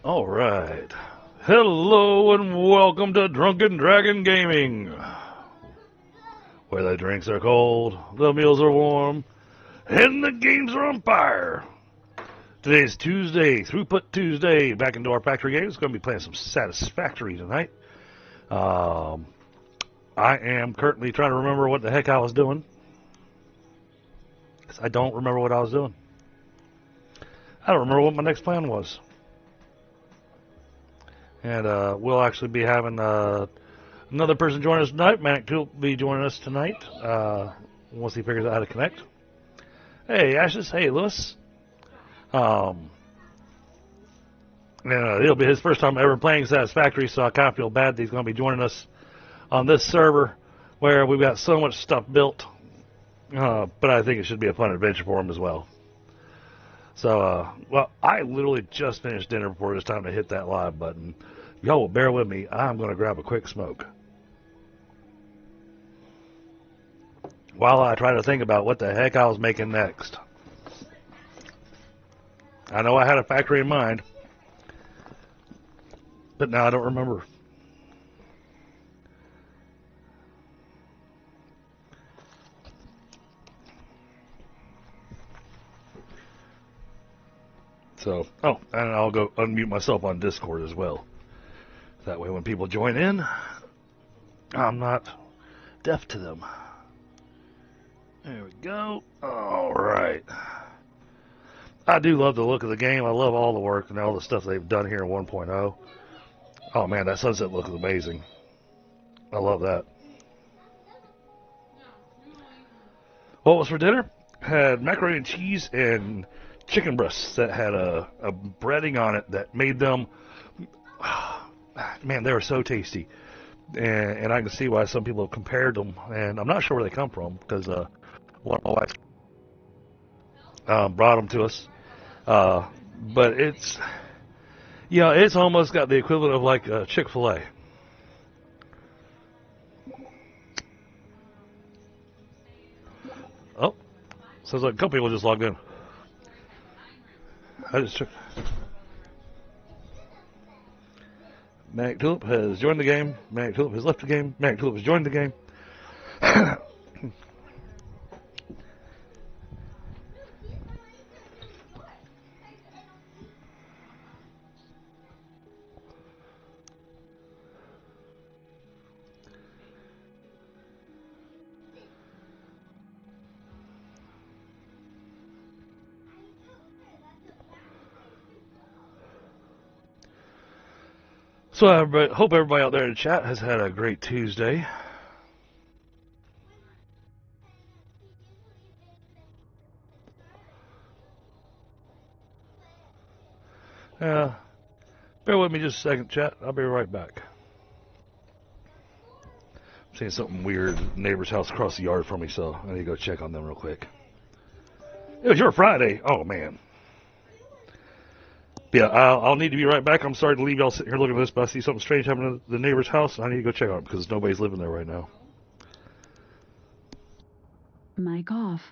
All right. Hello and welcome to Drunken Dragon Gaming, where the drinks are cold, the meals are warm, and the games are on fire. Today's Tuesday, Throughput Tuesday. Back into our factory games. Going to be playing some Satisfactory tonight. I am currently trying to remember what the heck I was doing, because I don't remember what I was doing. I don't remember what my next plan was. And we'll actually be having another person join us tonight. Manic will be joining us tonight once he figures out how to connect. Hey, Ashes. Hey, Lewis. And it'll be his first time ever playing Satisfactory, so I kind of feel bad that he's going to be joining us on this server where we've got so much stuff built. But I think it should be a fun adventure for him as well. So, well, I literally just finished dinner before it's time to hit that live button. Y'all will bear with me. I'm going to grab a quick smoke while I try to think about what the heck I was making next. I know I had a factory in mind, but now I don't remember. So, oh, and I'll go unmute myself on Discord as well. That way when people join in, I'm not deaf to them. There we go. All right. I do love the look of the game. I love all the work and all the stuff they've done here in 1.0. Oh man, that sunset look is amazing. I love that. What was for dinner? Had macaroni and cheese and chicken breasts that had a breading on it that made them, man, they were so tasty. And I can see why some people have compared them. And I'm not sure where they come from because one of my wife brought them to us. But it's, yeah, it's almost got the equivalent of like Chick-fil-A. Oh, sounds like a couple people just logged in. I just checked. Manic Tulip has joined the game. Manic Tulip has left the game. Manic Tulip has joined the game. So I hope everybody out there in the chat has had a great Tuesday. Bear with me just a second, chat. I'll be right back. I'm seeing something weird. Neighbor's house across the yard from me, so I need to go check on them real quick. It was your Friday. Oh, man. Yeah, I'll need to be right back. I'm sorry to leave y'all sitting here looking at this, but I see something strange happening at the neighbor's house. I need to go check on it because nobody's living there right now. Mic off.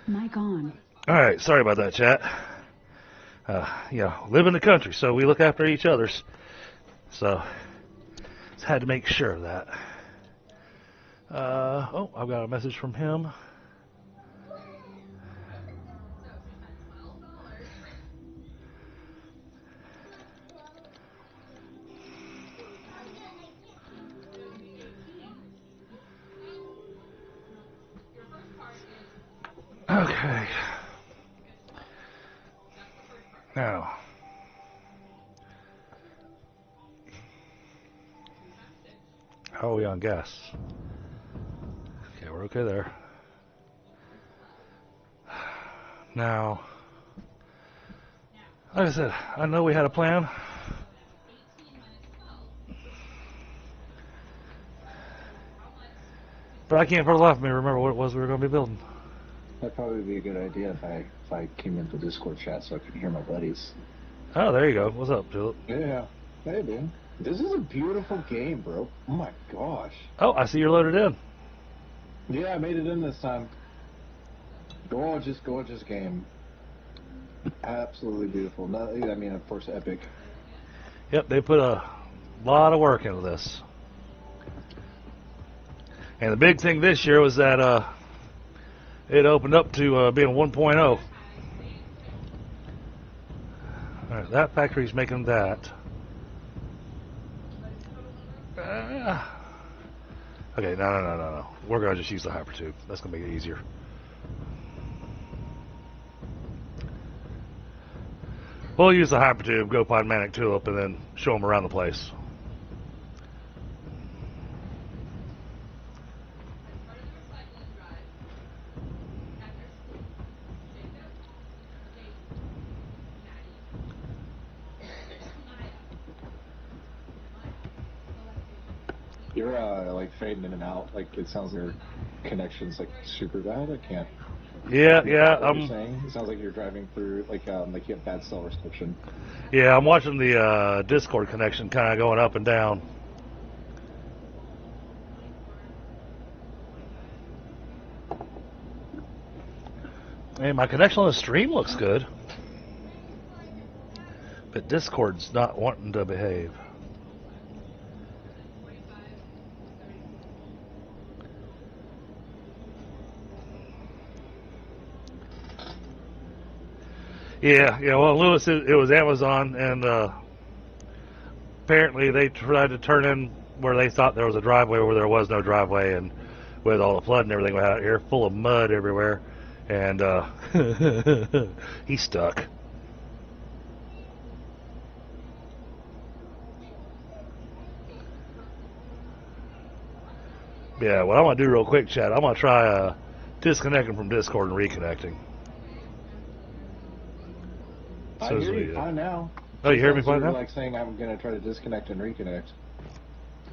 Mic on. Alright, sorry about that, chat. Live in the country, so we look after each other's. So, just had to make sure of that. I've got a message from him. Okay. Now. How are we on gas? Okay, we're okay there. Now, like I said, I know we had a plan. But I can't for the life of me remember what it was we were going to be building. That'd probably be a good idea if I came into Discord chat so I could hear my buddies. Oh, there you go. What's up, Tulip? Yeah. Hey, dude. This is a beautiful game, bro. Oh my gosh. Oh, I see you're loaded in. Yeah, I made it in this time. Gorgeous game. Absolutely beautiful. No, I mean, of course, epic. Yep, they put a lot of work into this. And the big thing this year was that it opened up to being 1.0. Alright, that factory's making that. Okay, no. We're going to just use the hypertube. That's going to make it easier. We'll use the hypertube, go pod Manic Tulip, and then show them around the place. You're like fading in and out. Like it sounds like your connection's like super bad. I can't. Yeah. What you're saying? It sounds like you're driving through like you have bad cell reception. Yeah, I'm watching the Discord connection kind of going up and down. Hey, my connection on the stream looks good, but Discord's not wanting to behave. Yeah. Well, Lewis, it was Amazon, and apparently they tried to turn in where they thought there was a driveway where there was no driveway, and with all the flood and everything out here, full of mud everywhere, and he's stuck. Yeah, what I'm going to do real quick, chat, I'm going to try disconnecting from Discord and reconnecting. I hear you fine now. Oh, you hear me fine now? Like saying I'm going to try to disconnect and reconnect.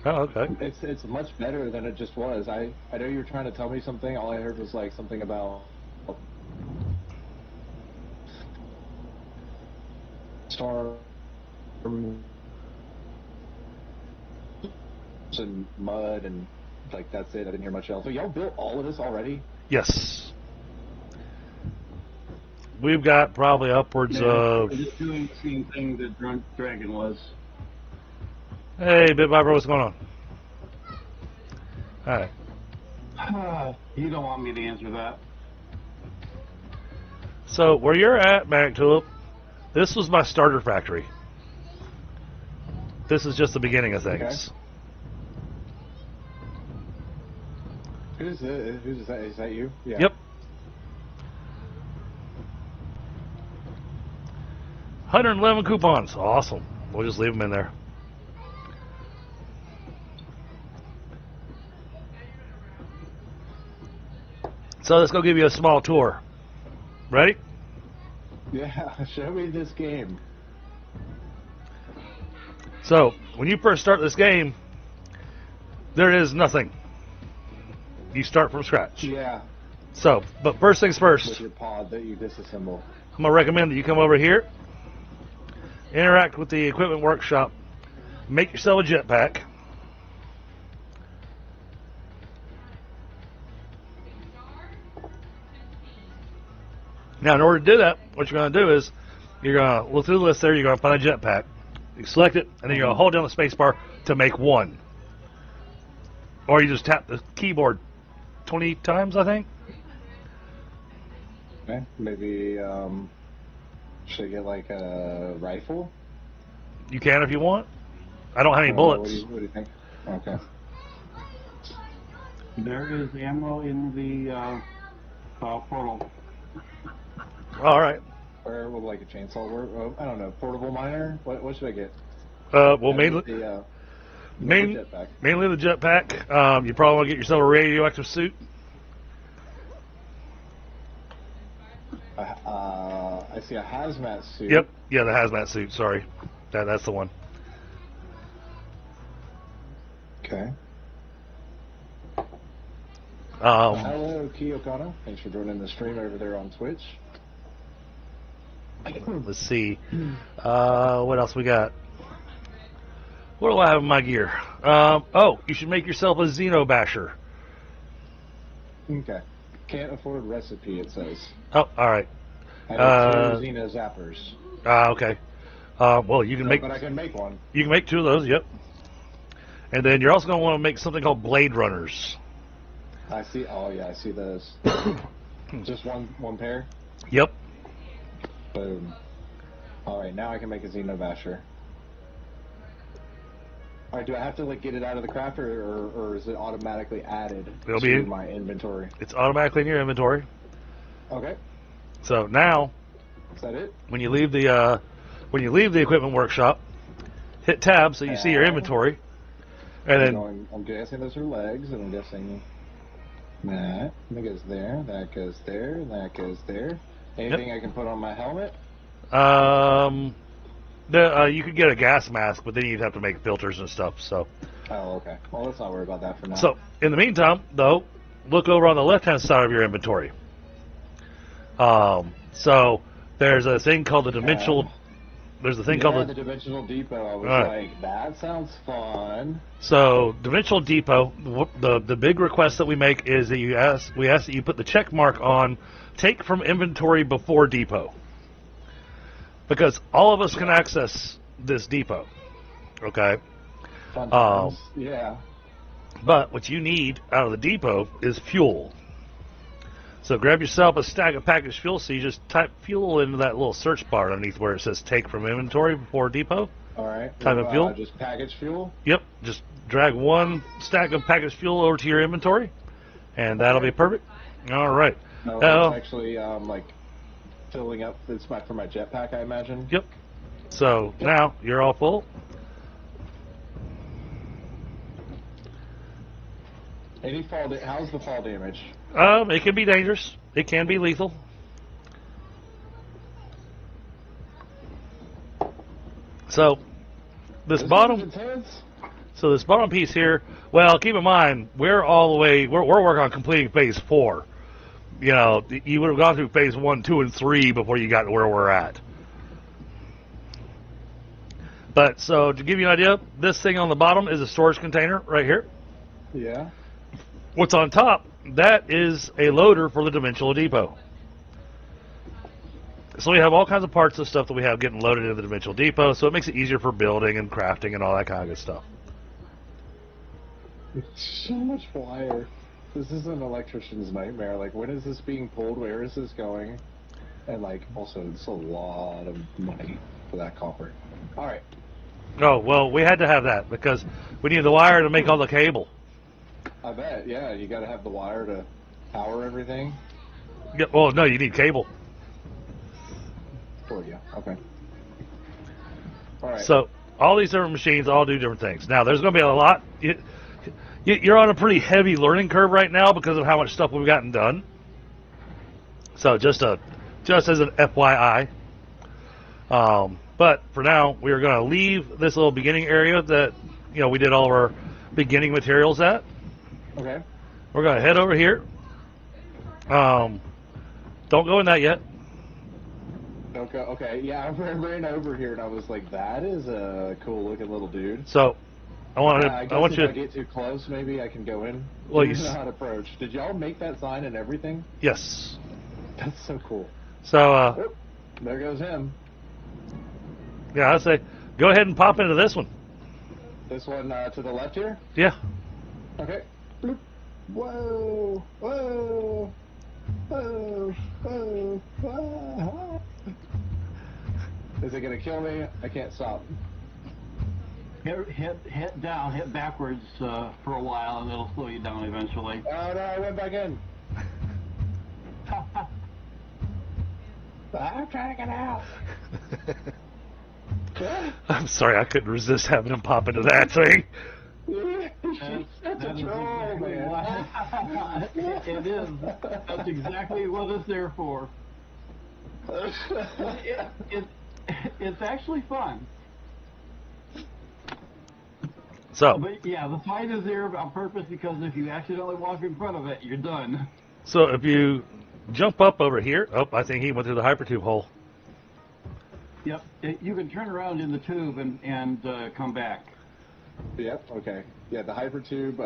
Oh, okay. It's much better than it just was. I know you were trying to tell me something. All I heard was like something about storms and mud and like that's it. I didn't hear much else. So y'all built all of this already? Yes. We've got probably upwards of... We're just doing the same thing that Drunk Dragon was. Hey, Bit Viper, what's going on? Alright. You don't want me to answer that. So, where you're at, Manic Tulip, this was my starter factory. This is just the beginning of things. Okay. Who's that? Is that you? Yeah. Yep. 111 coupons. Awesome. We'll just leave them in there. So let's go give you a small tour. Ready? Yeah, show me this game. So, when you first start this game, there is nothing. You start from scratch. Yeah. So, but first things first. With your pod that you disassemble. I'm going to recommend that you come over here, interact with the equipment workshop, make yourself a jetpack. Now, in order to do that, what you're going to do is you're going to look through the list there. You're going to find a jetpack. You select it, and then you're going to hold down the space bar to make one. Or you just tap the keyboard 20 times, I think. Okay. Maybe, should I get like a rifle? You can if you want. I don't have any What bullets. do you think? Okay. There is ammo in the portal. All right. Where would like a chainsaw work? Oh, I don't know. Portable miner? What should I get? Well, mainly The the jetpack. jetpack. You probably want to get yourself a radioactive suit. I see a hazmat suit. Yep. Yeah, the hazmat suit. Sorry, that's the one. Okay. Um, Hello, Kiyokano. Thanks for joining the stream over there on Twitch. let's see. What else we got? What do I have in my gear? Oh, you should make yourself a Xeno Basher. Okay. Can't afford recipe, it says. Oh, all right. I have 2 Xeno Zappers. Okay. Well, you can make. But I can make one. You can make 2 of those. Yep. And then you're also going to want to make something called Blade Runners. I see. Oh yeah, I see those. Just one pair. Yep. Boom. All right, now I can make a Xeno Basher. All right, do I have to like get it out of the crafter, or is it automatically added It'll to be- my inventory? It's automatically in your inventory. Okay. So now, Is that it? when you leave the equipment workshop, hit tab so you see your inventory, and then I'm guessing those are legs, and I'm guessing that goes there, that goes there, that goes there. Anything I can put on my helmet? you could get a gas mask, but then you'd have to make filters and stuff. So, Oh, okay. Well, let's not worry about that for now. so in the meantime, though, look over on the left-hand side of your inventory. So there's a thing called the dimensional. There's a thing called the Dimensional Depot. I was Alright. like, that sounds fun. So Dimensional Depot. The big request that we make is that we ask that you put the check mark on take from inventory before depot, because all of us can access this depot. Okay. Fun times. Yeah. But what you need out of the depot is fuel. So grab yourself a stack of packaged fuel. So you just type fuel into that little search bar underneath where it says take from inventory before depot. All right. Type of fuel? Just package fuel? Yep. Just drag one stack of packaged fuel over to your inventory, and that'll be perfect. All right. No, Now- it's actually like filling up. It's for my jetpack, I imagine. Yep. So now you're all full. How's the fall damage? It can be dangerous. It can be lethal. So this This bottom. is intense. So this bottom piece here, well, keep in mind, we're working on completing phase 4. You know, you would have gone through phase 1, 2, and 3 before you got to where we're at. But, so, to give you an idea, this thing on the bottom is a storage container right here. Yeah. What's on top, that is a loader for the Dimensional Depot. So we have all kinds of parts of stuff that we have getting loaded into the Dimensional Depot, so it makes it easier for building and crafting and all that kind of good stuff. It's so much wire. This is an electrician's nightmare. Like, when is this being pulled? Where is this going? And, like, also, it's a lot of money for that copper. All right. Oh, well, we had to have that because we need the wire to make all the cable. I bet. Yeah, you got to have the wire to power everything. Yeah, well, no, you need cable. For you. Okay. All right. So all these different machines all do different things. Now, there's going to be a lot. You're on a pretty heavy learning curve right now because of how much stuff we've gotten done. So just as an FYI. But for now, we are going to leave this little beginning area that we did all of our beginning materials at. Okay. We're going to head over here. Don't go in that yet. Okay. Okay. Yeah, I ran over here and I was like, "That is a cool looking little dude." So I want I guess you. if I get too close, maybe I can go in. Well, You you know how to approach. Did y'all make that sign and everything? Yes. That's so cool. So, Oop, there goes him. yeah, I'd say go ahead and pop into this one. This one to the left here? Yeah. Okay. Bloop. Whoa. Whoa. Whoa. Whoa. Whoa. Is it going to kill me? I can't stop. Hit down, hit backwards for a while, and it'll slow you down eventually. Oh, no, I went back in. I'm trying to get out. I'm sorry, I couldn't resist having him pop into that thing. That's a troll, man. It is. That's exactly what it's there for. It's actually fun. So, But yeah, the fight is there on purpose because if you accidentally walk in front of it, you're done. so if you jump up over here, oh, I think he went through the hypertube hole. Yep. You can turn around in the tube and come back. Yep, okay. Yeah, the hypertube,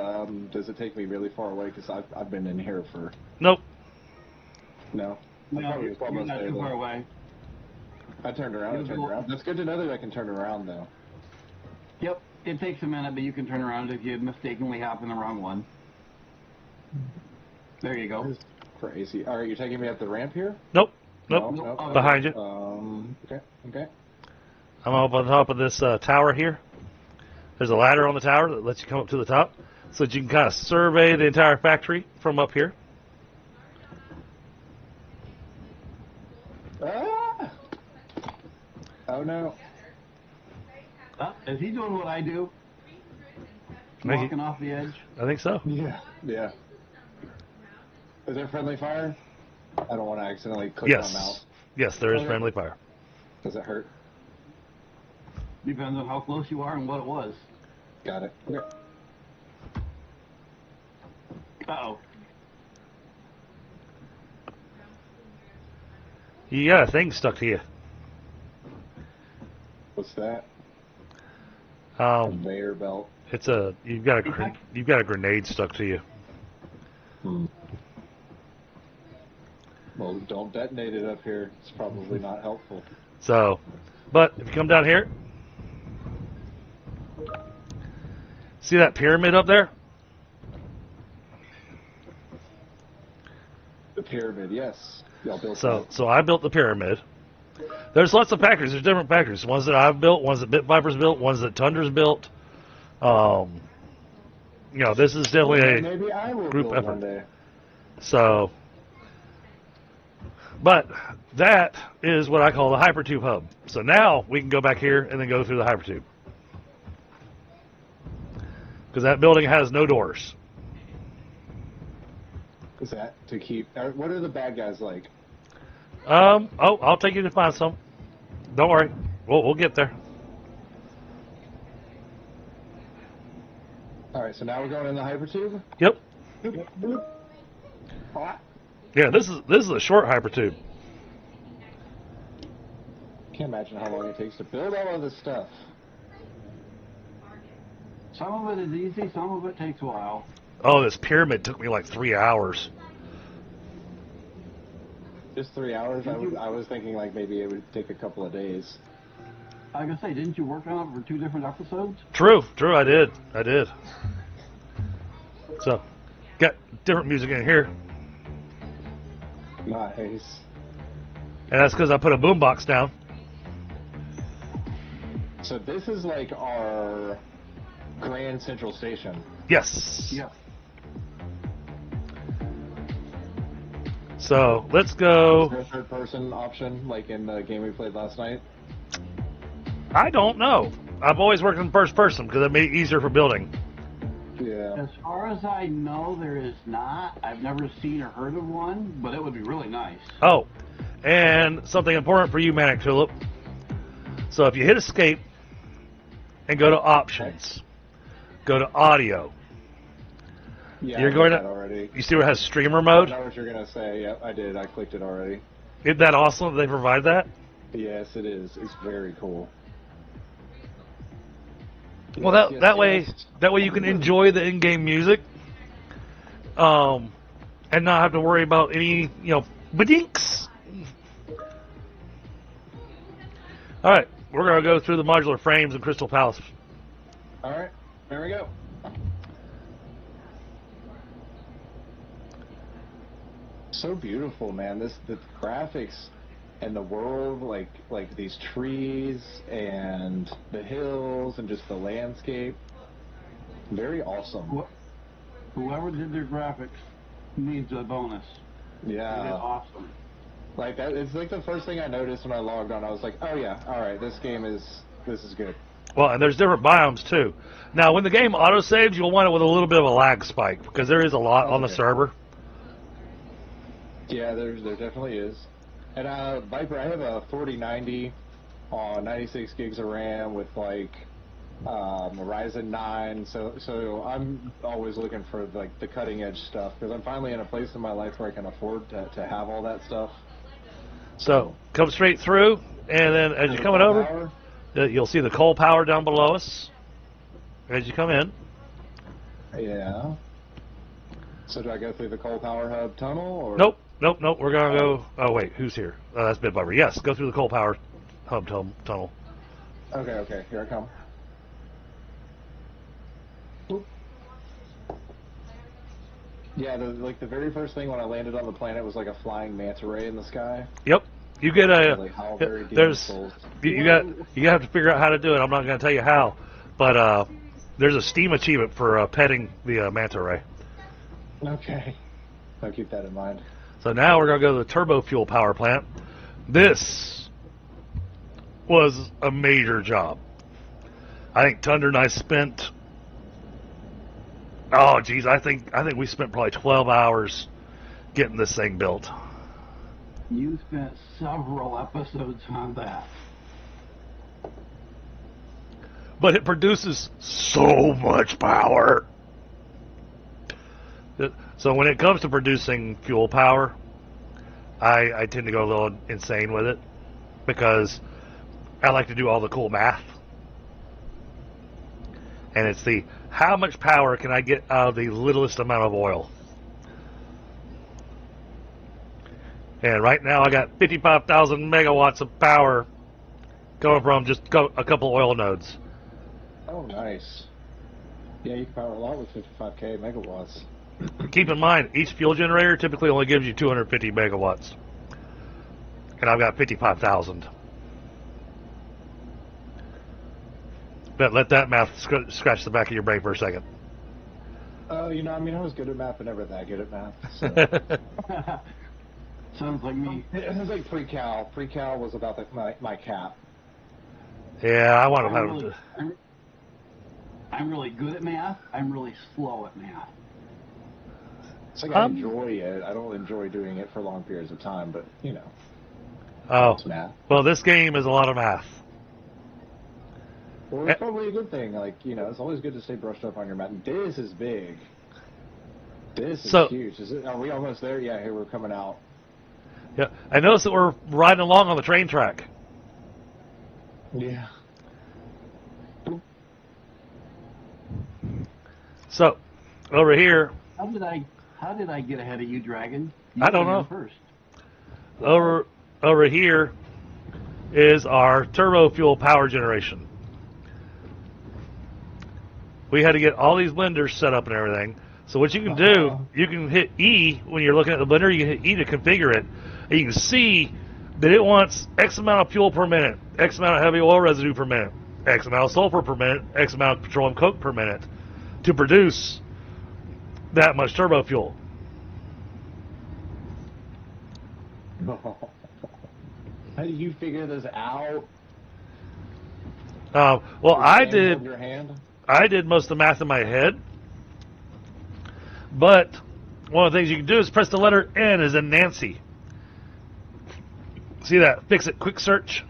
does it take me really far away? Because I've been in here for... Nope. No. I No, thought it was you're almost not there, too far though. away. I turned around. That's good to know that I can turn around, though. Yep. It takes a minute, but you can turn around if you mistakenly hop in the wrong one. There you go. That's crazy. All right, you're taking me up the ramp here? Nope. No, Nope. no. Behind you. Okay. I'm up on top of this tower here. There's a ladder on the tower that lets you come up to the top so that you can kind of survey the entire factory from up here. Ah! Oh, no. Is he doing what I do? Maybe. Walking off the edge? I think so. Yeah. Is there friendly fire? I don't want to accidentally click on mouse. Yes. Yes, there is Okay. friendly fire. Does it hurt? Depends on how close you are and what it was. Got it. Okay. Uh-oh. You got a thing stuck to you. What's that? Um, Conveyor belt. it's a you've got a grenade stuck to you. Well, don't detonate it up here. It's probably not helpful. So, but if you come down here, see that pyramid up there? The pyramid, yes. Y'all built So I built the pyramid. There's lots of factories. There's different factories. Ones that I've built, ones that Bit Viper's built, ones that Tundra's built. This is definitely a maybe I will group build effort. one day. So, but that is what I call the hypertube hub. So now we can go back here and then go through the hypertube. Because that building has no doors. Is that to keep? What are the bad guys like? I'll take you to find some. Don't worry. We'll get there. All right, so now we're going in the hypertube. Yep. Bloop, bloop. Ah. Yeah, this is a short hypertube. Can't imagine how long it takes to build all of this stuff. Some of it is easy, some of it takes a while. Oh, this pyramid took me like 3 hours. Just 3 hours. I was thinking like maybe it would take a couple of days. I was gonna say, didn't you work on it for 2 different episodes? True, I did. So, got different music in here. Nice. And that's because I put a boombox down. So this is like our Grand Central Station. Yes. Yeah. So, let's Is go. there a third person option like in the game we played last night? I don't know. I've always worked in first person because it made it easier for building. Yeah. As far as I know, there is not. I've never seen or heard of one, but it would be really nice. Oh, and something important for you, Manic Tulip. So if you hit escape and go to options, go to audio. Yeah, You're I going did to- that already. You see where it has streamer I mode? know what you're gonna say. Yep, I did. I clicked it already. Isn't that awesome that they provide that? Yes, it is. It's very cool. Well, Yes, that way yes. you can enjoy the in-game music, and not have to worry about any badinks. All right, we're going to go through the modular frames in Crystal Palace. All right, there we go. So beautiful, man. The graphics and the world, like these trees and the hills and just the landscape. Very awesome. Whoever did their graphics needs a bonus. Yeah. They did awesome. Like that, it's like the first thing I noticed when I logged on. I was like, oh yeah, all right, this is good. Well, and there's different biomes too. Now, when the game autosaves, you'll want it with a little bit of a lag spike because there is a lot on the server. Yeah, there definitely is. And Viper, I have a 4090 on 96 gigs of RAM with like a Ryzen 9. So I'm always looking for like the cutting edge stuff because I'm finally in a place in my life where I can afford to have all that stuff. So come straight through, and then as you're coming over, you'll see the coal power down below us as you come in. Yeah. So do I go through the coal power hub tunnel? Or? Nope. We're going to go... Oh, wait. Who's here? That's Bit Bubber. Yes, go through the coal power hub tunnel. Okay. Here I come. Oop. Yeah, the very first thing when I landed on the planet was like a flying manta ray in the sky. Yep. You get a... Like how very deep there's... souls. You have to figure out how to do it. I'm not going to tell you how. But there's a Steam achievement for petting the manta ray. Okay. I'll keep that in mind. So now we're going to go to the turbo fuel power plant. This was a major job. I think Tundra and I spent... Oh, geez, I think we spent probably 12 hours getting this thing built. You spent several episodes on that. But it produces so much power. So when it comes to producing fuel power, I tend to go a little insane with it because I like to do all the cool math. And it's the how much power can I get out of the littlest amount of oil. And right now I got 55,000 megawatts of power coming from just a couple oil nodes. Oh, nice. Yeah, you can power a lot with 55k megawatts. Keep in mind, each fuel generator typically only gives you 250 megawatts. And I've got 55,000. But let that math scratch the back of your brain for a second. Oh, I was good at math, but never that good at math. So. Sounds like me. It was like pre-cal. Pre-cal was about my cap. Yeah, I want to have... I'm really good at math. I'm really slow at math. It's like I enjoy it. I don't enjoy doing it for long periods of time, but, Oh, it's math. Well, this game is a lot of math. Well, it's probably a good thing. Like, it's always good to stay brushed up on your math. This is big. This is huge. Are we almost there? Yeah, here we're coming out. Yeah, I noticed that we're riding along on the train track. Yeah. So, over here... How did I get ahead of you, Dragon? I don't know. First. Over here is our turbo fuel power generation. We had to get all these blenders set up and everything. So what you can do, you can hit E when you're looking at the blender. You can hit E to configure it. And you can see that it wants X amount of fuel per minute, X amount of heavy oil residue per minute, X amount of sulfur per minute, X amount of petroleum coke per minute to produce that much turbo fuel. How did you figure this out? Well, I did. Your hand? I did most of the math in my head, but one of the things you can do is press the letter N as in Nancy. See that? Fix it. Quick search.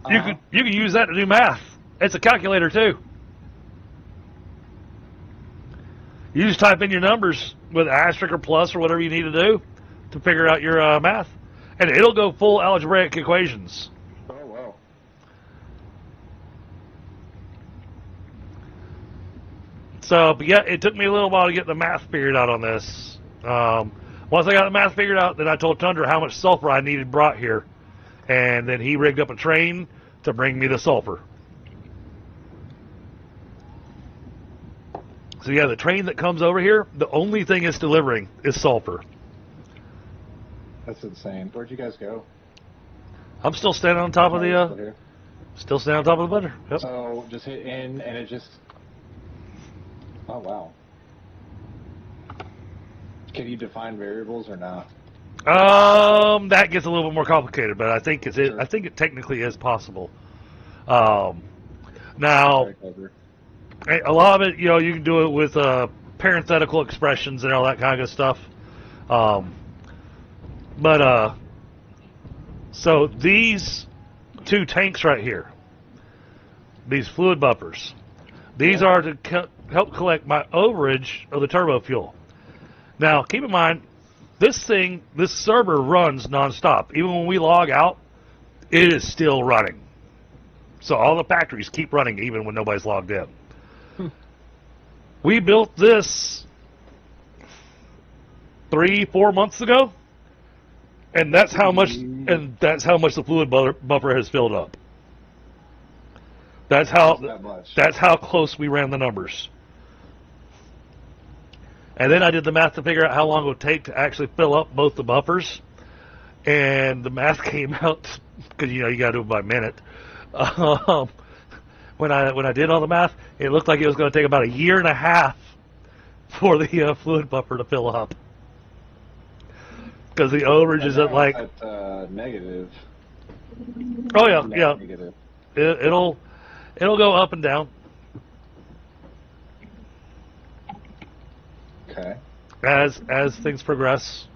You can use that to do math. It's a calculator too. You just type in your numbers with asterisk or plus or whatever you need to do to figure out your math, and it'll go full algebraic equations. Oh wow! So, but yeah, it took me a little while to get the math figured out on this. Once I got the math figured out, then I told Tundra how much sulfur I needed brought here, and then he rigged up a train to bring me the sulfur. So yeah, the train that comes over here, the only thing it's delivering is sulfur. That's insane. Where'd you guys go? I'm still standing on top of Still the, here? still standing on top of the butter. Yep. So just hit in, and it just. Oh wow. Can you define variables or not? That gets a little bit more complicated, but I think Sure. I think it technically is possible. Now, Very clever. a lot of it, you know, you can do it with parenthetical expressions and all that kind of stuff. So these two tanks right here, these fluid buffers, these are to help collect my overage of the turbo fuel. Now, keep in mind, this server runs nonstop. Even when we log out, it is still running. So all the factories keep running even when nobody's logged in. We built this 3-4 months ago, and that's how much the fluid buffer has filled up. That's how close we ran the numbers. And then I did the math to figure out how long it would take to actually fill up both the buffers, and the math came out, because you got to do it by minute. When I did all the math, it looked like it was going to take about 1.5 years for the fluid buffer to fill up, because the overage is at like negative. Oh yeah, Net yeah. Negative. It'll go up and down Okay. as things progress.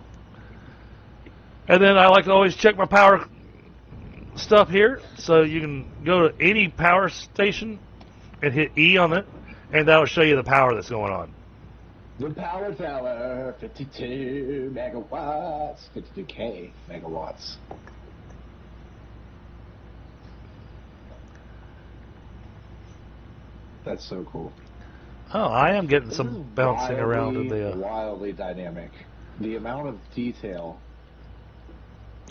And then I like to always check my power stuff here, so you can go to any power station and hit E on it, and that'll show you the power that's going on. The power tower, 52 megawatts, 52K megawatts. That's so cool. Oh, I am getting This some is bouncing around in the. wildly dynamic. The amount of detail.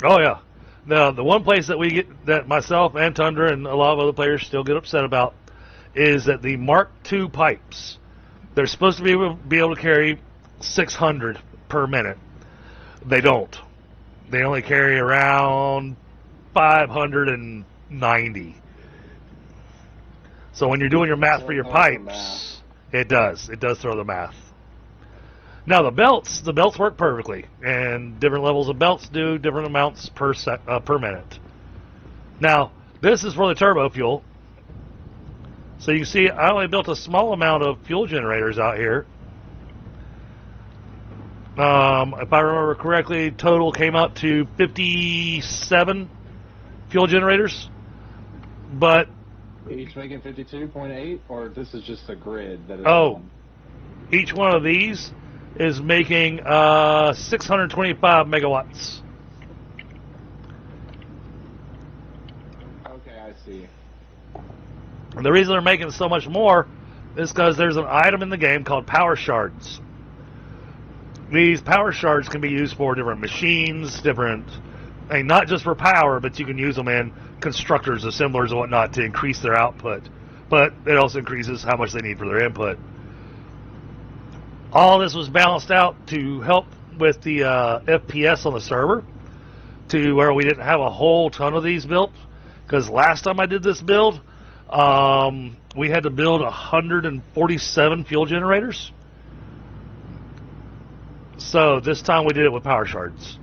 Oh yeah. Now the one place that myself and Tundra and a lot of other players still get upset about is that the Mark II pipes, they're supposed to be able to carry 600 per minute. They don't. They only carry around 590. So when you're doing your math for your pipes, it does throw the math. Now the belts work perfectly, and different levels of belts do different amounts per minute. Now this is for the turbo fuel, so you can see I only built a small amount of fuel generators out here. If I remember correctly, total came out to 57 fuel generators, but Each making 52.8, or this is just a grid that is on? Each one of these is making 625 megawatts. Okay, I see. And the reason they're making so much more is because there's an item in the game called power shards. These power shards can be used for different machines, not just for power, but you can use them in constructors, assemblers, and whatnot to increase their output. But it also increases how much they need for their input. All this was balanced out to help with the FPS on the server, to where we didn't have a whole ton of these built. Because last time I did this build, we had to build 147 fuel generators. So this time we did it with power shards.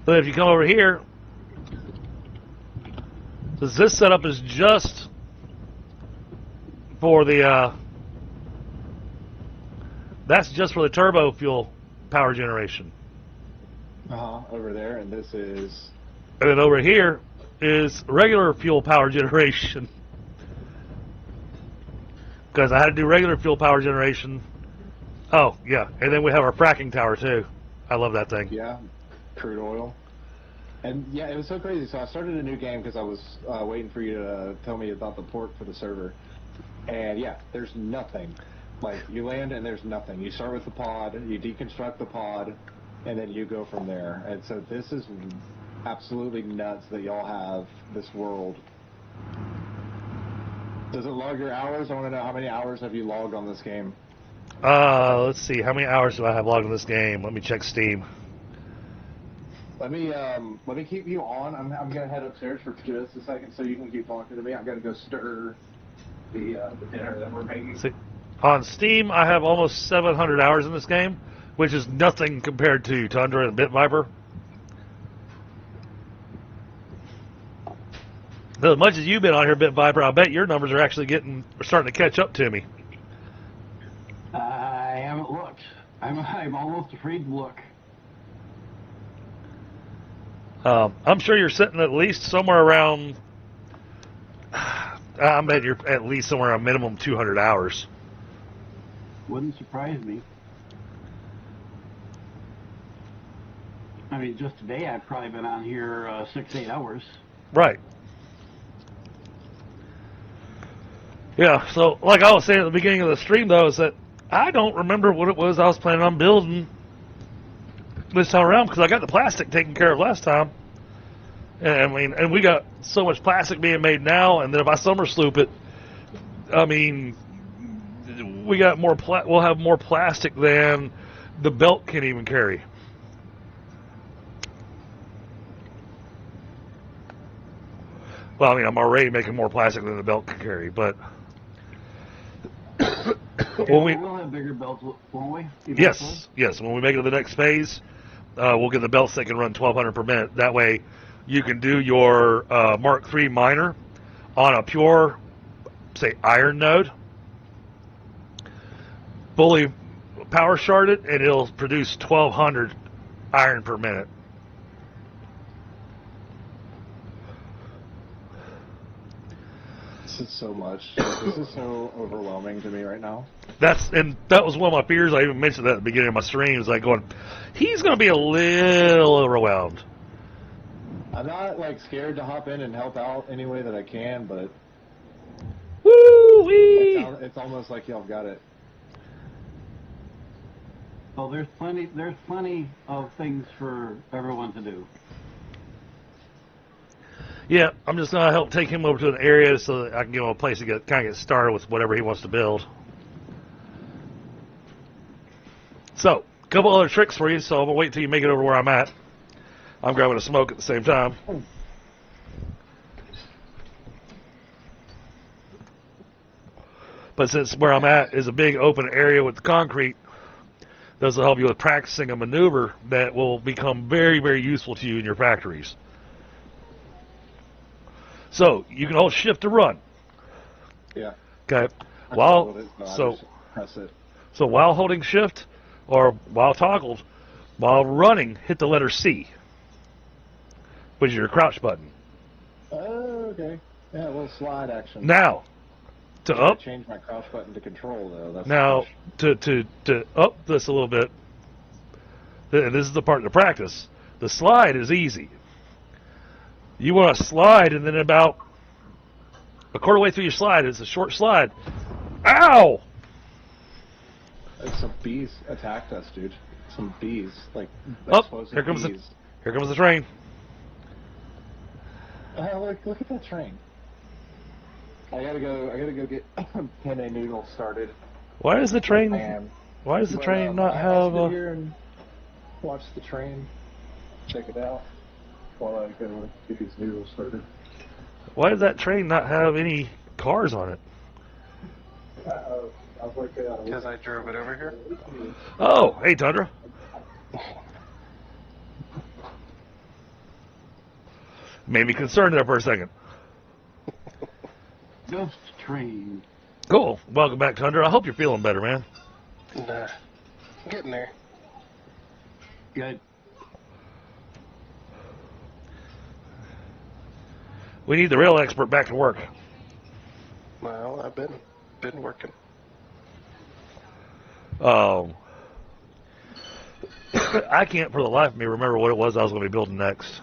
But if you come over here, this setup is just for the that's just for the turbo fuel power generation. Over there, and this is. And then over here is regular fuel power generation. Because I had to do regular fuel power generation. Oh, yeah. And then we have our fracking tower, too. I love that thing. Yeah, crude oil. And yeah, it was so crazy. So I started a new game because I was waiting for you to tell me about the port for the server. And yeah, there's nothing. Like, you land and there's nothing. You start with the pod, you deconstruct the pod, and then you go from there. And so this is absolutely nuts that y'all have this world. Does it log your hours? I want to know how many hours have you logged on this game? Let's see. How many hours do I have logged in this game? Let me check Steam. Let me keep you on. I'm gonna head upstairs for just a second so you can keep talking to me. I gotta go stir the dinner that we're making. See, on Steam, I have almost 700 hours in this game, which is nothing compared to Tundra and Bit Viper. As much as you've been on here, Bit Viper, I bet your numbers are actually starting to catch up to me. I haven't looked. I'm almost afraid to look. I'm sure you're sitting at least somewhere around. I bet you're at least somewhere a minimum 200 hours. Wouldn't surprise me. I mean, just today I've probably been on here 6-8 hours. Right. Yeah, so like I was saying at the beginning of the stream, though, is that I don't remember what it was I was planning on building this time around because I got the plastic taken care of last time. And I mean, and we got so much plastic being made now, and then if I summer sloop it, I mean, we got more. We'll have more plastic than the belt can even carry. Well, I mean, I'm already making more plastic than the belt can carry, but we'll have bigger belts, won't we? Yes. When we make it to the next phase, we'll get the belts that can run 1,200 per minute. That way, you can do your Mark III miner on a pure, say, iron node, fully power shard it, and it'll produce 1,200 iron per minute. This is so much. This is so overwhelming to me right now. That was one of my fears. I even mentioned that at the beginning of my streams. Like going, he's going to be a little overwhelmed. I'm not like scared to hop in and help out any way that I can, but woo-wee! It's almost like y'all got it. Oh, there's plenty of things for everyone to do. Yeah, I'm just going to help take him over to an area so that I can give him a place to kind of get started with whatever he wants to build. So, a couple other tricks for you, so I'm going to wait until you make it over where I'm at. I'm grabbing a smoke at the same time. But since where I'm at is a big open area with the concrete, this will help you with practicing a maneuver that will become very, very useful to you in your factories. So, you can hold shift to run. Yeah. Okay. Press it. So while holding shift or while toggled, while running, hit the letter C, which is your crouch button. Oh, okay. Yeah, a little slide action. Now, to up. Change my crouch button to control though. That's now to up this a little bit. And this is the part to practice. The slide is easy. You want to slide, and then about a quarter way through your slide, it's a short slide. Ow! Like some bees attacked us, dude. Some bees, like oh, here comes the train. Look at that train. I gotta go get penne noodles started. Why does the train? Why does the train not have a? Here and watch the train. Check it out while I go get these noodles started. Why does that train not have any cars on it? Because I drove it over here. Oh, hey Tundra. Made me concerned there for a second. Ghost train. Cool. Welcome back, Tundra. I hope you're feeling better, man. Nah, getting there. Good. We need the rail expert back to work. Well, I've been working. I can't for the life of me remember what it was I was going to be building next.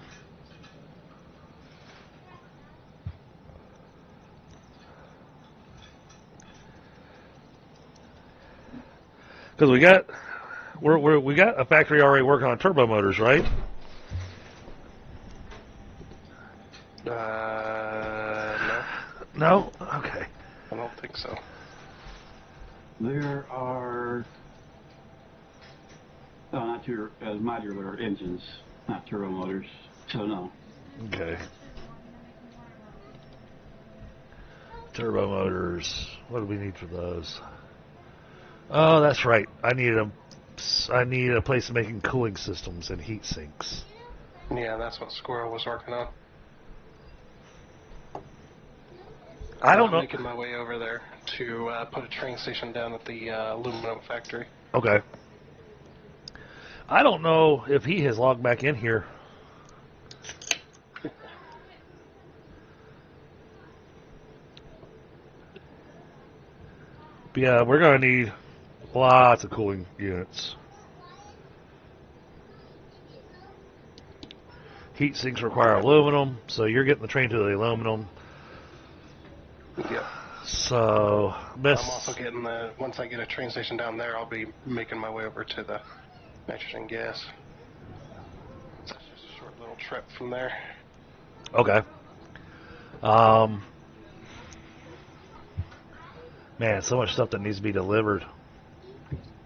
Because we got a factory already working on turbo motors, right? No? Okay. I don't think so. There are not modular engines, not turbo motors. So no. Okay. Turbo motors. What do we need for those? Oh, that's right. I need a place of making cooling systems and heat sinks. Yeah, that's what Squirrel was working on. I don't I'm know. making my way over there to put a train station down at the aluminum factory. Okay. I don't know if he has logged back in here. But yeah, we're going to need lots of cooling units. Heat sinks require aluminum, so you're getting the train to the aluminum. Yep. So, best. I'm also getting once I get a train station down there, I'll be making my way over to the nitrogen gas. So it's just a short little trip from there. Okay. Man, so much stuff that needs to be delivered.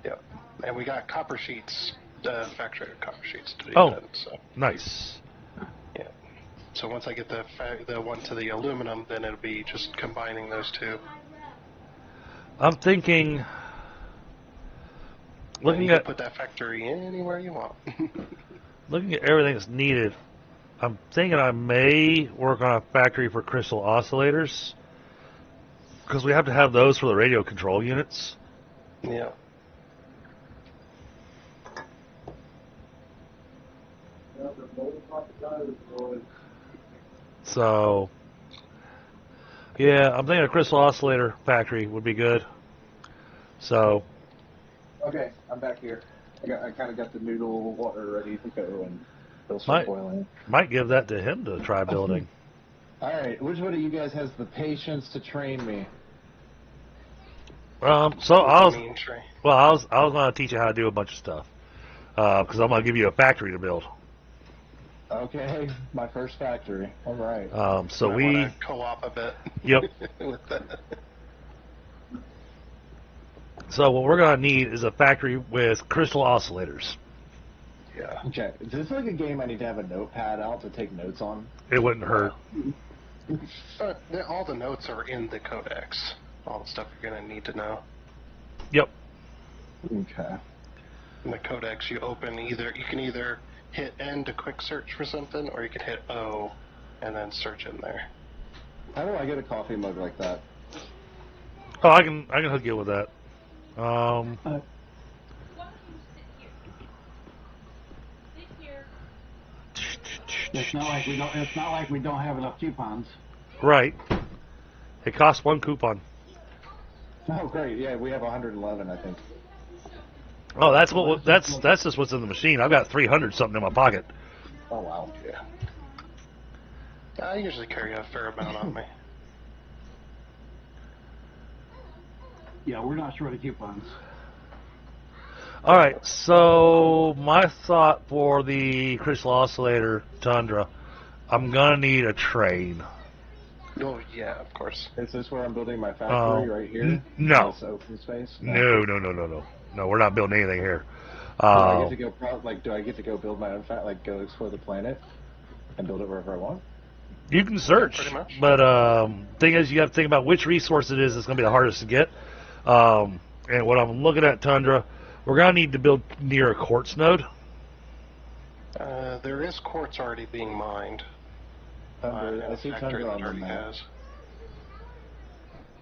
Yep. And we got copper sheets, factory copper sheets to be done. So Nice. yeah. So once I get the one to the aluminum, then it'll be just combining those two. I'm thinking, Then you can put that factory anywhere you want. looking at everything that's needed, I'm thinking I may work on a factory for crystal oscillators, because we have to have those for the radio control units. Yeah. So, yeah, I'm thinking a crystal oscillator factory would be good. So, Okay, I'm back here. I kind of got the noodle water ready to go, and it'll Might- start boiling. might give that to him to try building. All right, which one of you guys has the patience to train me? So I was Trey. going to teach you how to do a bunch of stuff, because I'm going to give you a factory to build. Okay, my first factory. All right. So Might we wanna co-op a bit. Yep. With that. So what we're going to need is a factory with crystal oscillators. Yeah. Okay, is this like a game I need to have a notepad out to take notes on? It wouldn't hurt. All the notes are in the codex. All the stuff you're gonna need to know. Yep. Okay. In the codex, you can either hit N to quick search for something, or you can hit O and then search in there. How do I get a coffee mug like that? Oh, I can hook you with that. It's not like we don't. It's not like we don't have enough coupons. Right. It costs one coupon. Oh, great. Yeah, we have 111, I think. Oh, that's just what's in the machine. I've got 300 something in my pocket. Oh, wow. Yeah. I usually carry a fair amount on me. Yeah, we're not short of coupons. All right. So my thought for the crystal oscillator Tundra, I'm gonna need a train. Oh yeah, of course. Is this where I'm building my factory, right here? No. This open space? No. No, we're not building anything here. Do I get to go? Do I get to go build my own go explore the planet and build it wherever I want? You can search, Pretty much. but thing is, you have to think about which resource it is that's going to be the hardest to get. And what I'm looking at, Tundra, we're going to need to build near a quartz node. There is quartz already being mined. I see Factory Tundra on that the already map has.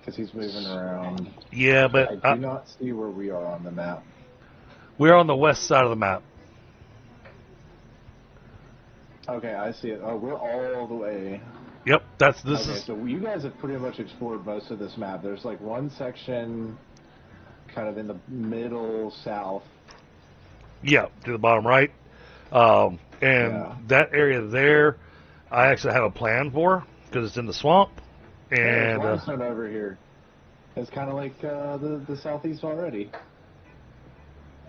because he's moving around. Yeah, but I do not see where we are on the map. we're on the west side of the map. Okay, I see it. Oh, we're all the way. Yep, this Okay, is. so you guys have pretty much explored most of this map. There's like one section kind of in the middle south. Yeah, to the bottom right. And that area there, I actually have a plan for because it's in the swamp. There's And limestone over here. It's kind of like the southeast already.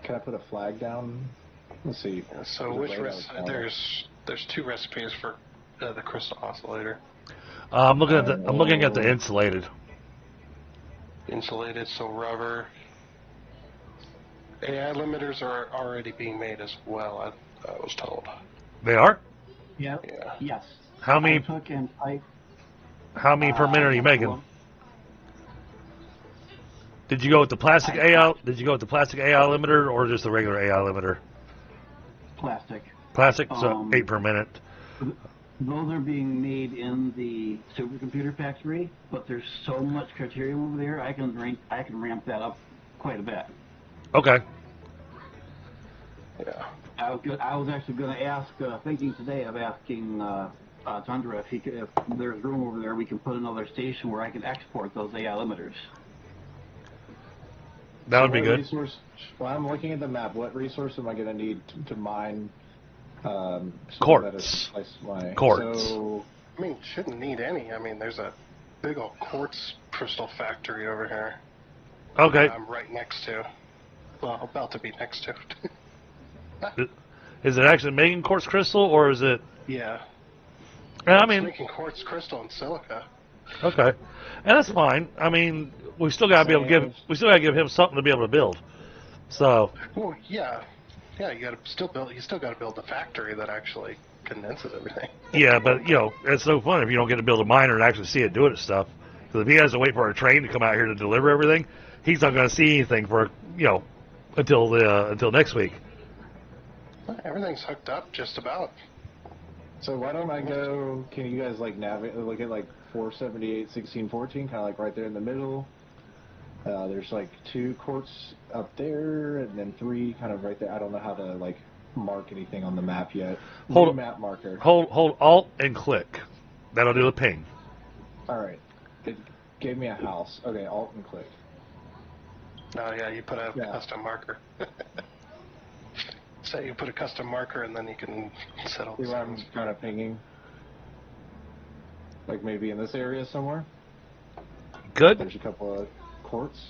Can I put a flag down? Let's see. So Is it which right outside? there's two recipes for the crystal oscillator. I'm looking at the insulated. Insulated, so rubber. AI limiters are already being made as well, I was told. They are? Yeah. Yeah. Yes. How many? I took and I. How many per minute are you making? Well, Did you go with the plastic AI? Did you go with the plastic AI limiter or just the regular AI limiter? plastic. Plastic, so 8 per minute. Those are being made in the supercomputer factory, but there's so much criteria over there. I can ramp that up quite a bit. Okay. Yeah. I was actually going to ask, thinking today of asking Tundra if there's room over there, we can put another station where I can export those AI limiters. That would be what good. Resource, while I'm looking at the map, what resource am I going to need to mine? Quartz. Quartz. So, I mean, shouldn't need any. I mean, there's a big old quartz crystal factory over here. Okay. I'm right next to. Well, about to be next to. Is it actually making quartz crystal or is it? Yeah. I It's mean, making quartz crystal and silica. okay, and that's fine. I mean, we still got to be able to give him something to be able to build. So. Well, yeah. Yeah, you still got to build the factory that actually condenses everything. Yeah, but it's no fun if you don't get to build a miner and actually see it doing its stuff. Because if he has to wait for a train to come out here to deliver everything, he's not going to see anything for until next week. Everything's hooked up just about. So why don't I go? Can you guys navigate? Look at 478, 1614, kind of right there in the middle. There's 2 quartz up there, and then 3 kind of right there. I don't know how to mark anything on the map yet. Hold map marker. Hold Alt and click. That'll do the ping. All right. It gave me a house. Okay, Alt and click. Oh yeah, you put a custom marker. So you put a custom marker, and then you can settle. See where I'm kind of pinging? Maybe in this area somewhere. Good. There's a couple of quartz.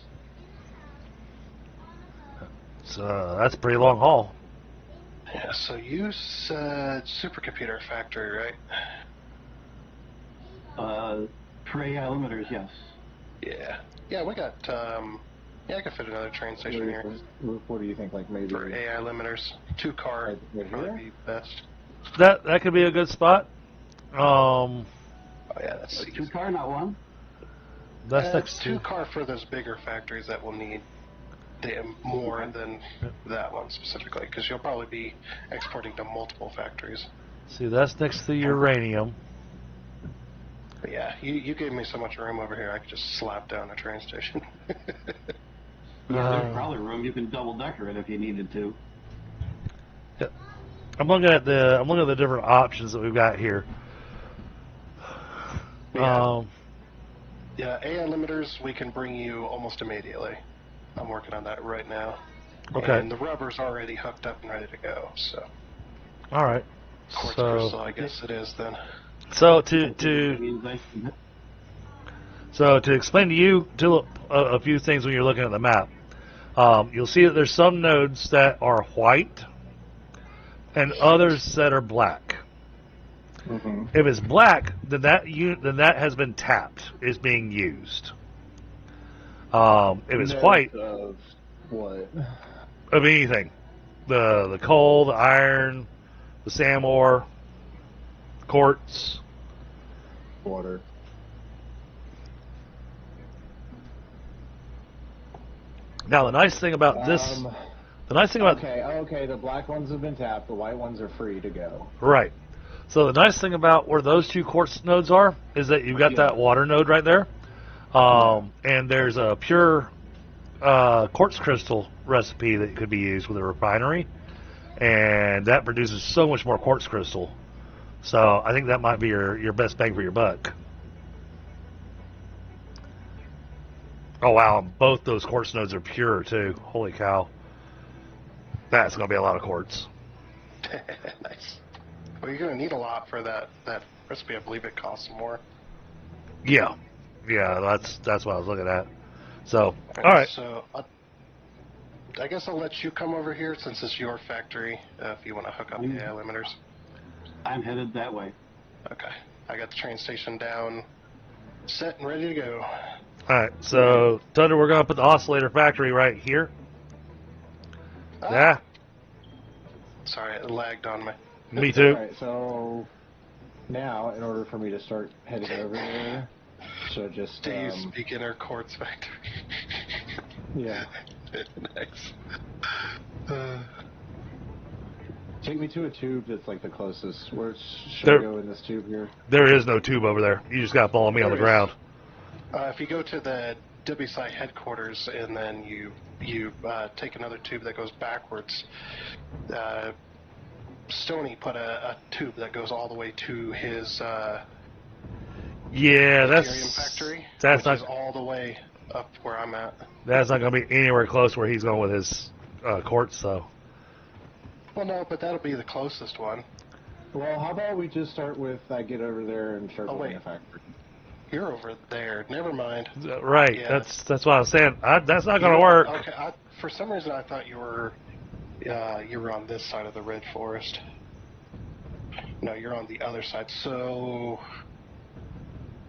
So that's a pretty long haul. Yeah, so you said supercomputer factory, right? For AI limiters, yes. Yeah. Yeah, we got, I could fit another train station here. What do you think, maybe? For AI limiters, 2 car Right would probably be best. That could be a good spot. Oh yeah, that's 2 car, not 1? That's next 2 car for those bigger factories that will need more than that one specifically, because you'll probably be exporting to multiple factories. See, that's next to uranium. But yeah, you gave me so much room over here, I could just slap down a train station. Yeah, there's probably room. You can double decker it if you needed to. Yeah. I'm looking at the different options that we've got here. Yeah. Yeah, AI limiters we can bring you almost immediately. I'm working on that right now. Okay. And the rubber's already hooked up and ready to go, so. All right. Quartz crystal, I guess it is then. So to explain to you a few things when you're looking at the map, you'll see that there's some nodes that are white and others that are black. Mm-hmm. If it's black, then that has been tapped, is being used. If it's white, Of what? of anything, the coal, the iron, the sand ore, quartz. Water. Now the nice thing about this, Okay, the black ones have been tapped. The white ones are free to go. right. So the nice thing about where those 2 quartz nodes are is that you've got that water node right there, and there's a pure quartz crystal recipe that could be used with a refinery, and that produces so much more quartz crystal. So I think that might be your best bang for your buck. Oh wow, both those quartz nodes are pure too. Holy cow. That's going to be a lot of quartz. Nice. Well, you're going to need a lot for that recipe. I believe it costs more. Yeah, that's what I was looking at. So, all right. So, I guess I'll let you come over here since it's your factory if you want to hook up the AI limiters. I'm headed that way. Okay. I got the train station down, set and ready to go. Alright, so, Thunder, we're going to put the oscillator factory right here. Yeah, Sorry, it lagged on me. me too. Alright, so now, in order for me to start heading over there, so just, Dave's beginner quartz factory. yeah. Nice. Take me to a tube that's like the closest. Where should There- I go in this tube here? There is no tube over there. You just got to follow me on the There is. ground. If you go to the WSI headquarters and then you take another tube that goes backwards, Stoney put a tube that goes all the way to his Yeah, Ethereum factory, that's which is not all the way up where I'm at. that's not going to be anywhere close where he's going with his quartz. So Well, no, but that'll be the closest one. Well, how about we just start with I get over there and start building wait. a factory? You're over there. Never mind. right, Yeah. that's what I was saying. That's not going to work. Okay. For some reason, I thought you were on this side of the red forest. No, you're on the other side. So,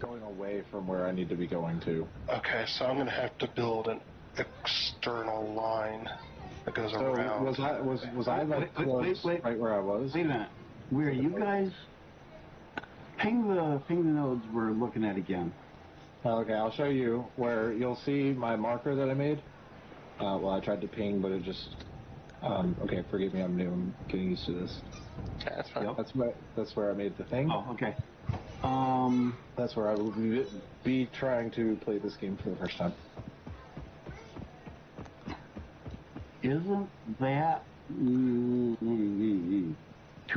Going away from where I need to be going to. okay, so I'm gonna have to build an external line that goes So around. was I like close right where I was? Wait a minute. Where are you guys? Ping the nodes we're looking at again. Okay, I'll show you where you'll see my marker that I made. Well, I tried to ping, but it just. Okay, forgive me. I'm new. I'm getting used to this. Yeah, that's fine. Yep. That's where I made the thing. Oh, okay. That's where I will be trying to play this game for the first time. Isn't that too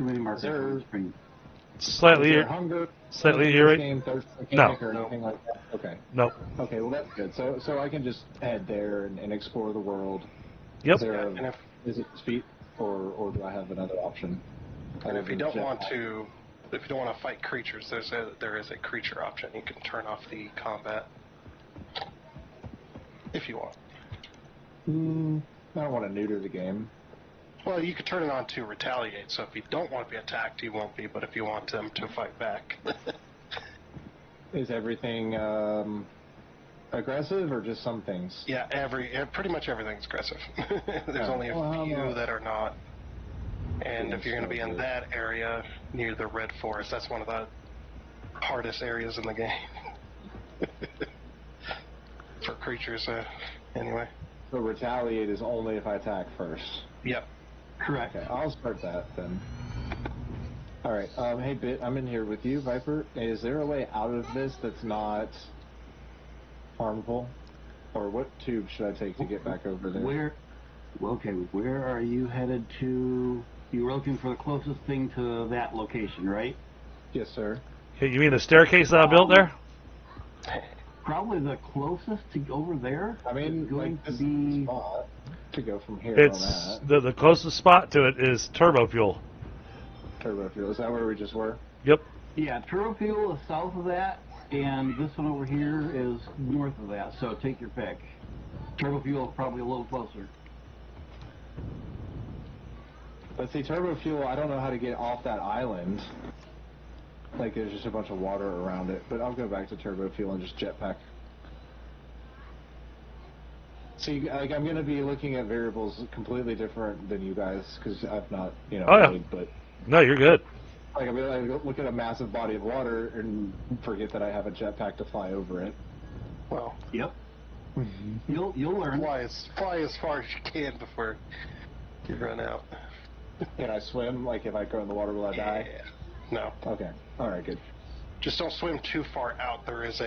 many markers There- on the screen? Slightly, Is there hunger? slightly in you're this right. game, thirst No. mechanic or anything like that? Okay. Nope. Okay, well that's good. So I can just head there and explore the world. Yep. Is there Yeah, and is it speed or do I have another option? And if you don't want Jetpack? to, if you don't want to fight creatures, there is a creature option. You can turn off the combat if you want. I don't want to neuter the game. Well, you could turn it on to retaliate. So if you don't want to be attacked, you won't be. But if you want them to fight back, Is everything aggressive or just some things? yeah, pretty much everything's aggressive. There's Oh, only a well, few well. that are not. And if you're going to be in Okay. that area near the red forest, that's one of the hardest areas in the game for creatures. Anyway, So retaliate is only if I attack first. yep. Correct. Okay, I'll start that then. All right. Hey, Bit, I'm in here with you, Viper. Is there a way out of this that's not harmful? Or what tube should I take to get back over there? Where are you headed to? You were looking for the closest thing to that location, right? Yes, sir. Okay, you mean the staircase that I built there? Probably the closest to over there. I mean, is going like, to this be. spot to go from here It's on the closest spot to it is turbo fuel. that. Turbo fuel. Is that where we just were? Yep. Yeah, turbo fuel is south of that, and this one over here is north of that. So take your pick. Turbo fuel is probably a little closer. But see, turbo fuel, I don't know how to get off that island. Like, there's just a bunch of water around it. But I'll go back to turbo fuel and just jetpack. See, like, I'm going to be looking at variables completely different than you guys, because I've not, Oh, yeah. played, but... No, you're good. Like, I'm going to look at a massive body of water and forget that I have a jetpack to fly over it. Well, Yep. You'll learn. fly as far as you can before you run out. Can I swim? Like, if I go in the water, will I die? Yeah. No. Okay. Alright, good. Just don't swim too far out. There is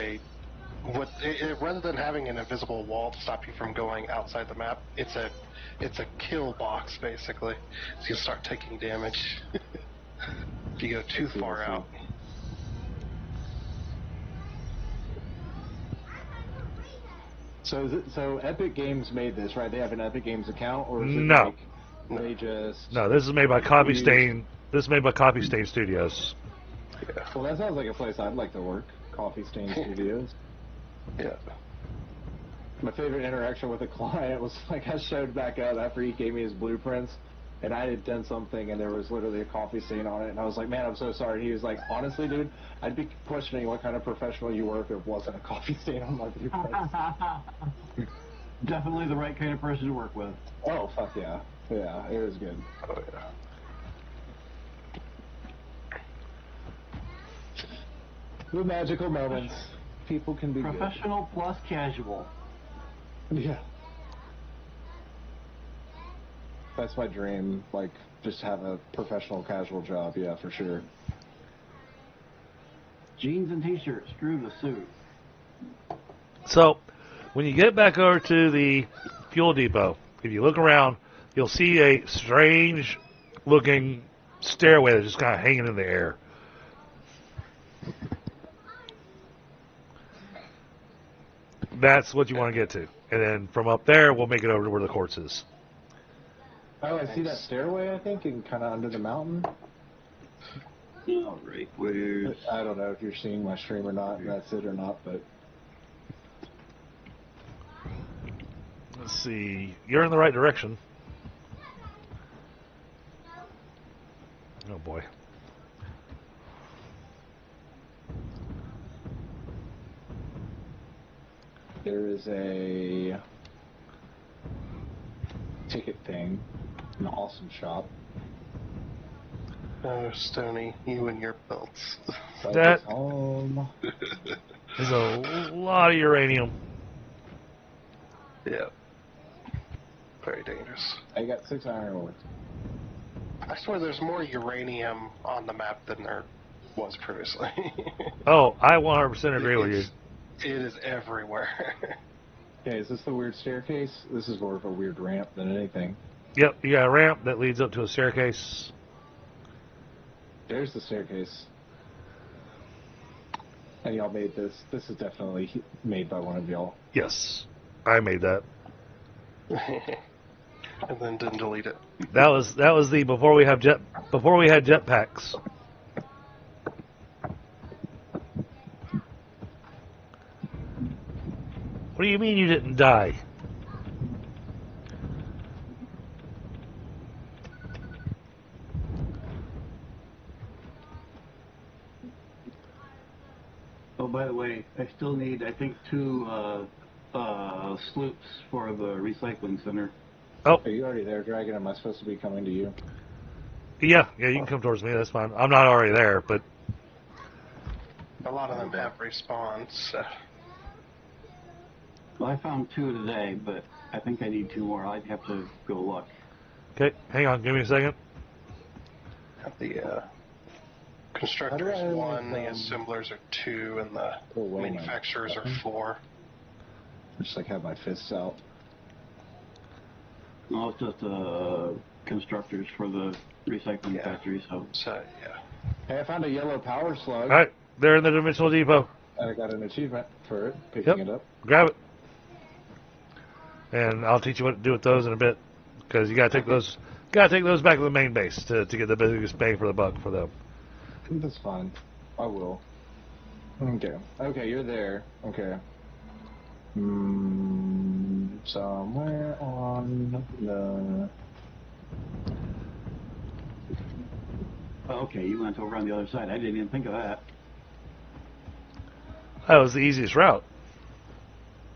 rather than having an invisible wall to stop you from going outside the map, it's a kill box basically. So you'll start taking damage if you go too far I see. out. So Epic Games made this, right? They have an Epic Games account, or is it No. like they just... No, this is made by Copy Stain. This is made by Copy Stain Studios. Yeah. Well, that sounds like a place I'd like to work. Coffee Stain Studios. Yeah. My favorite interaction with a client was like I showed back up after he gave me his blueprints, and I had done something, and there was literally a coffee stain on it, and I was like, man, I'm so sorry. He was like, honestly, dude, I'd be questioning what kind of professional you were if it wasn't a coffee stain on my briefcase. Definitely the right kind of person to work with. Oh, fuck yeah. Yeah, it was good. Oh yeah. The magical moments. People can be Professional plus casual. good. Yeah. That's my dream. Like, just have a professional casual job. Yeah, for sure. Jeans and t-shirts, screw the suit. So, when you get back over to the fuel depot, if you look around, you'll see a strange looking stairway that's just kind of hanging in the air. That's what you want to get to. And then from up there, we'll make it over to where the courts is. Oh, I see that stairway, I think, and kind of under the mountain. All right, where's... I don't know if you're seeing my stream or not, and that's it or not, but... Let's see. You're in the right direction. Oh, boy. There is a ticket thing, an awesome shop. Oh, Stoney, you and your belts. That- home. There's a lot of uranium. Yeah. Very dangerous. I got 6 iron ores. I swear there's more uranium on the map than there was previously. Oh, I 100% agree with you. It is everywhere. Okay, is this the weird staircase? This is more of a weird ramp than anything. Yep, you got a ramp that leads up to a staircase. There's the staircase. And y'all made this. This is definitely made by one of y'all. Yes, I made that. And then didn't delete it. That was the before we had jetpacks. What do you mean you didn't die? Oh, by the way, I still need, I think, 2 sloops for the recycling center. Oh, Are you already there, Dragon? Am I supposed to be coming to you? yeah, you can come towards me. That's fine. I'm not already there, but A lot of them have respawned, so. Well, I found 2 today, but I think I need 2 more. I'd have to go look. okay. Hang on, give me a second. The constructors 1, the assemblers are 2, and the manufacturers are 4. Just like have my fists out. No, it's just constructors for the recycling factory, so... So, yeah. Hey, I found a yellow power slug. All right, they're in the dimensional depot. And I got an achievement for it, picking Yep. it up. Grab it, and I'll teach you what to do with those in a bit, because you gotta take those. Gotta take those back to the main base to get the biggest bang for the buck for them. That's fine. I will. Okay. Okay, you're there. Okay. Somewhere on the... Oh, okay, you went over on the other side. I didn't even think of that. That was the easiest route.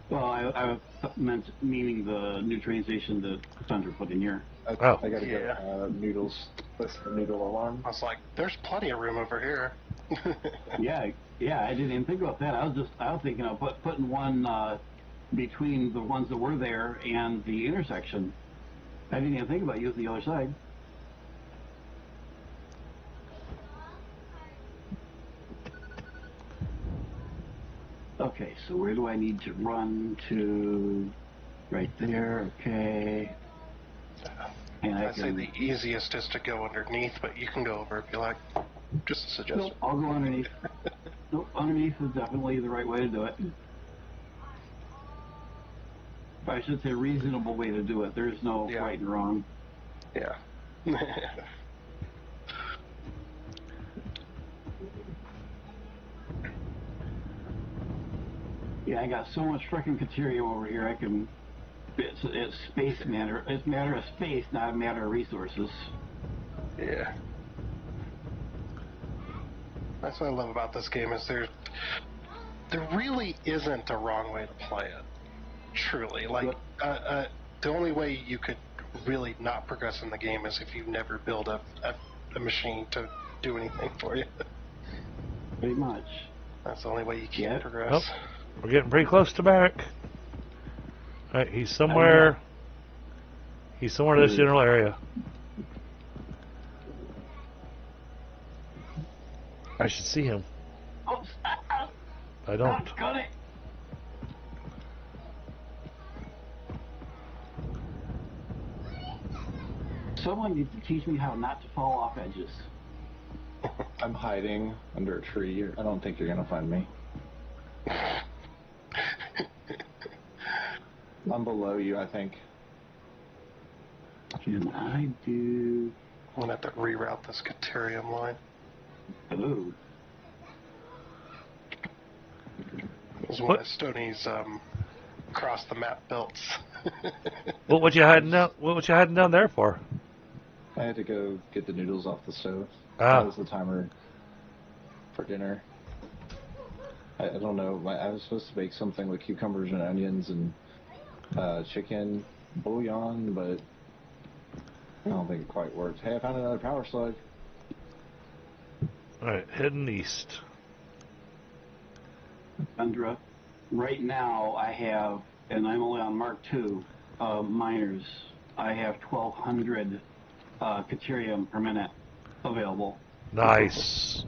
Well, I meant meaning the new train station that Thunder put in here. I gotta get Noodles. What's the noodle alarm? I was like, there's plenty of room over here. Yeah, I didn't even think about that. I was thinking of putting one between the ones that were there and the intersection. I didn't even think about using the other side. Okay, so where do I need to run to? Right there, okay. And I'd say the easiest is to go underneath, but you can go over if you like. Just a suggestion. Nope, I'll go underneath. Nope, underneath is definitely the right way to do it. I should say reasonable way to do it. There's no right and wrong. Yeah. Yeah, I got so much freaking Caterium over here, I can It's space matter. It's a matter of space, not a matter of resources. Yeah. That's what I love about this game is there really isn't a wrong way to play it. Truly, like the only way you could really not progress in the game is if you never build a machine to do anything for you. Pretty much. That's the only way you can progress. Oh, we're getting pretty close to back. All right, he's somewhere. He's somewhere in this general area. I should see him. Oops. I don't. Got it. Someone needs to teach me how not to fall off edges. I'm hiding under a tree. I don't think you're gonna find me. I'm below you, I think. Can I do... I'm gonna have to reroute this Caterium line. Ooh. It was one of Stoney's across the map builds. What you hiding down? What you hiding down there for? I had to go get the noodles off the stove. Ah. That was the timer for dinner. I don't know. I was supposed to make something with cucumbers and onions and chicken bouillon, but I don't think it quite worked. Hey, I found another power slug. Alright, heading east. Tundra. Right now, I have, and I'm only on Mark II miners, I have 1,200 Caterium per minute available. Nice.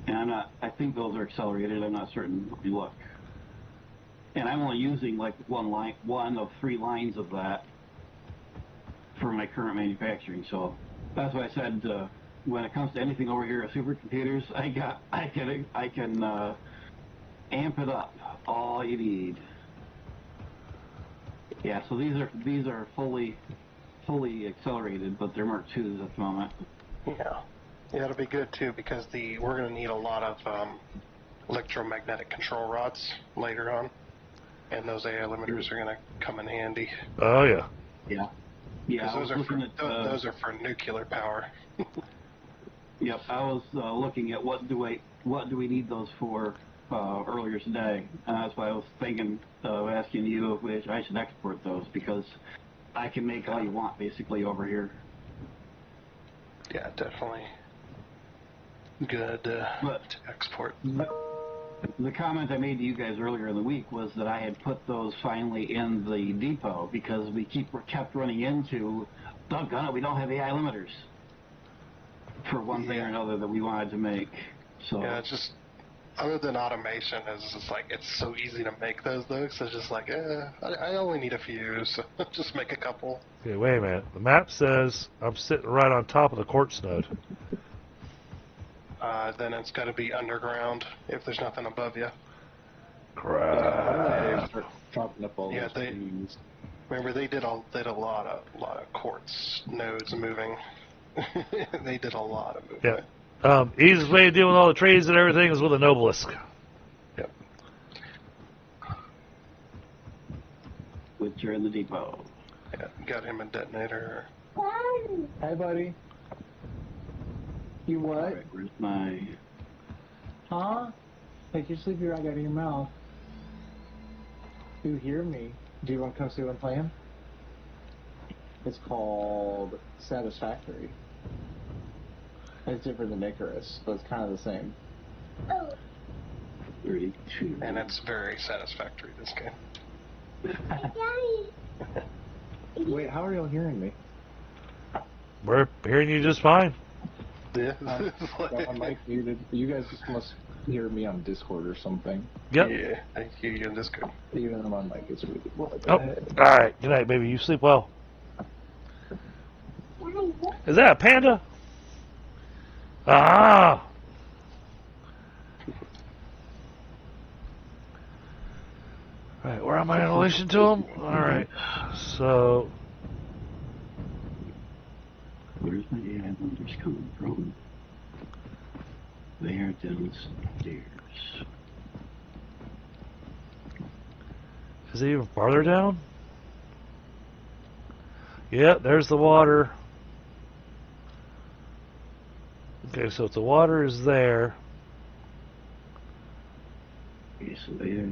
And I think those are accelerated. I'm not certain. Let me look. And I'm only using like one of 3 lines of that for my current manufacturing. So that's why I said when it comes to anything over here at supercomputers, I can amp it up all you need. Yeah. So these are fully accelerated, but they're Mark IIs at the moment. Yeah. Yeah, it'll be good too because we're going to need a lot of electromagnetic control rods later on, and those AI limiters are going to come in handy. Oh yeah. Yeah. Yeah. Those are for nuclear power. Yep. I was looking at what do we need those for earlier today, and that's why I was thinking of asking you if I should export those because I can make all you want basically over here. Yeah, definitely. Good to export. The comment I made to you guys earlier in the week was that I had put those finally in the depot because we kept running into, doggone it, we don't have AI limiters for one thing or another that we wanted to make. So yeah, it's just other than automation, it's just like it's so easy to make those though. So it's just like, I only need a few, so just make a couple. Okay, wait a minute. The map says I'm sitting right on top of the quartz node. Then it's got to be underground if there's nothing above you. Crap. Start chopping up all those trees. Remember they did a lot of quartz nodes moving. They did a lot of movement. Yeah. Easiest way to deal with all the trees and everything is with an obelisk. Yep. which are in the depot. Yeah, got him a detonator. Hi, buddy. You what? Right, where's my... Huh? Take your sleepy rag out of your mouth. You hear me. Do you want to come see what I'm playing? It's called Satisfactory. It's different than Icarus, but it's kind of the same. 32. And it's very satisfactory, this game. Wait, how are y'all hearing me? We're hearing you just fine. Yeah. Got my mic muted. You guys just must hear me on Discord or something. Yep. Yeah, I hear you in Discord. Even though my mic is muted. Well, Oh, all right. Good night, baby. You sleep well. Is that a panda? Ah! Right, where am I in relation to him? Alright, so... Where's my AI numbers coming from? They are downstairs. Is it even farther down? Yeah, there's the water. Okay, so if the water is there. Okay, so there's...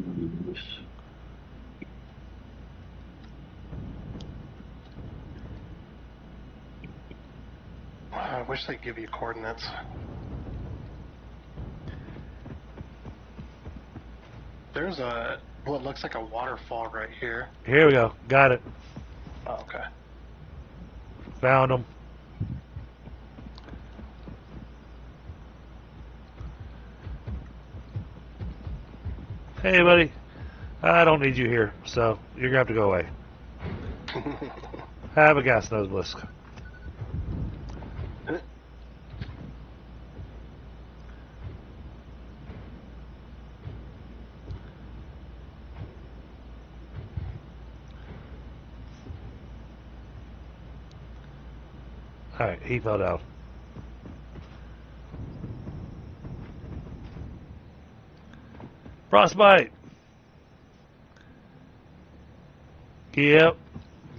I wish they'd give you coordinates. There's what looks like a waterfall right here. Here we go. Got it. Oh, okay. Found them. Hey, buddy. I don't need you here, so you're gonna have to go away. Have a gas nose blisk. Alright, he fell down. Frostbite! Yep.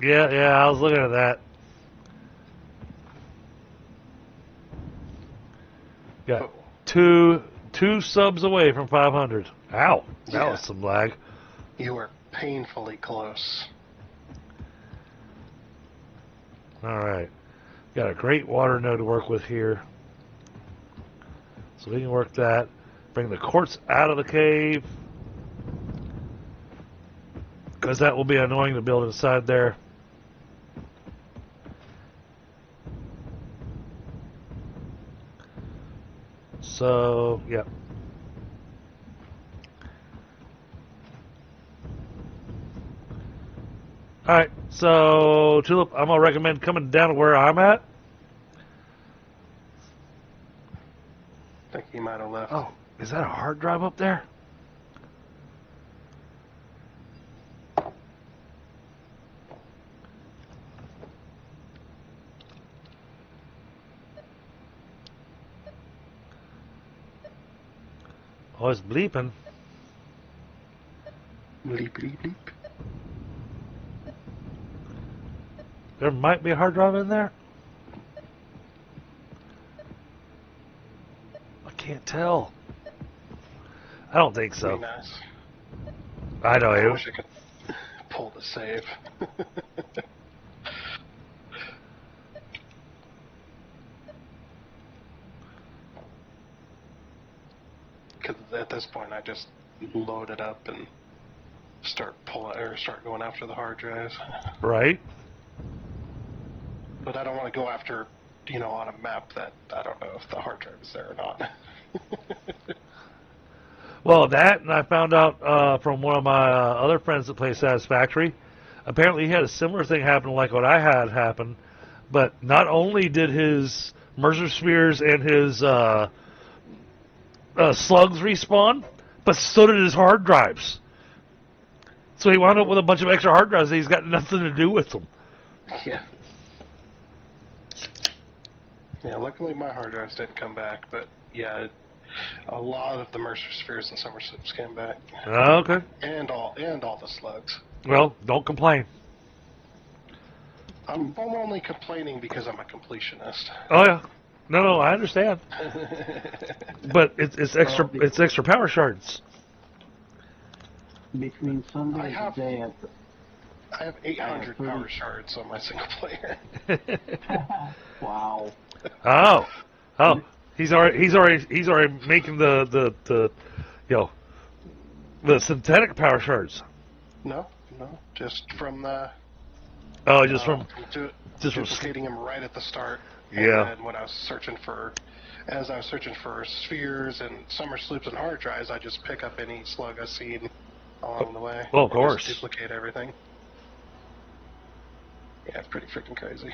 Yeah, I was looking at that. Got two subs away from 500. Ow, that was some lag. You were painfully close. Alright. Got a great water node to work with here. So we can work that. Bring the quartz out of the cave. Because that will be annoying to build inside there. So, yeah. Alright, so Tulip, I'm going to recommend coming down to where I'm at. I think he might have left. Oh, is that a hard drive up there? Oh, it's bleeping. Bleep, bleep, bleep. There might be a hard drive in there. I can't tell. I don't think so. Pretty nice. I know I you. wish I could pull the save. Because at this point, I just load it up and start going after the hard drives. Right? But I don't want to go after, on a map that I don't know if the hard drive is there or not. Well, that, and I found out from one of my other friends that plays Satisfactory. Apparently, he had a similar thing happen like what I had happen, but not only did his Mercer spheres and his slugs respawn, but so did his hard drives. So he wound up with a bunch of extra hard drives and he's got nothing to do with them. Yeah. Yeah, luckily my hard drives didn't come back, but yeah, a lot of the Mercer spheres and summer slips came back. Okay. And all the slugs. Well, don't complain. I'm only complaining because I'm a completionist. Oh yeah. No, I understand. But it's extra power shards. Between Sunday and today, I have 800 power shards on my single player. wow. Oh, he's already making the the synthetic power shards. No, just from the. Oh, just from duplicating them right at the start. Yeah. And when I was searching for spheres and summer sloops and hard drives, I just pick up any slug I see along the way. Well, of course. Just duplicate everything. Yeah, it's pretty freaking crazy.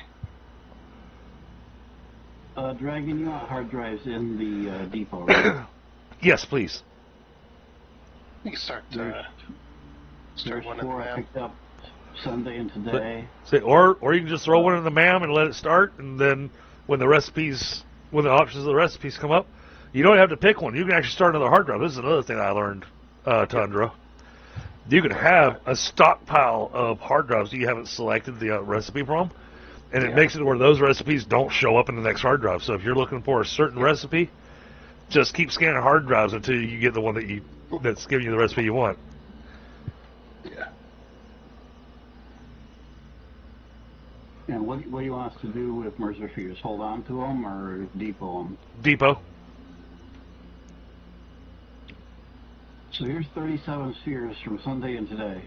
Dragon, you want hard drives in the depot, right? Yes, please. You can start There's one in the 4 I man. picked up Sunday and today. Or you can just throw one in the MAM and let it start, and then when the options of the recipes come up, you don't have to pick one. You can actually start another hard drive. This is another thing I learned, Tundra. you can have a stockpile of hard drives that you haven't selected the recipe from, and it Yeah. makes it where those recipes don't show up in the next hard drive. So if you're looking for a certain recipe, just keep scanning hard drives until you get the one that's giving you the recipe you want. Yeah. And what do you want us to do with Mercer spheres? Hold on to them or depot them? Depot. So here's 37 spheres from Sunday and today.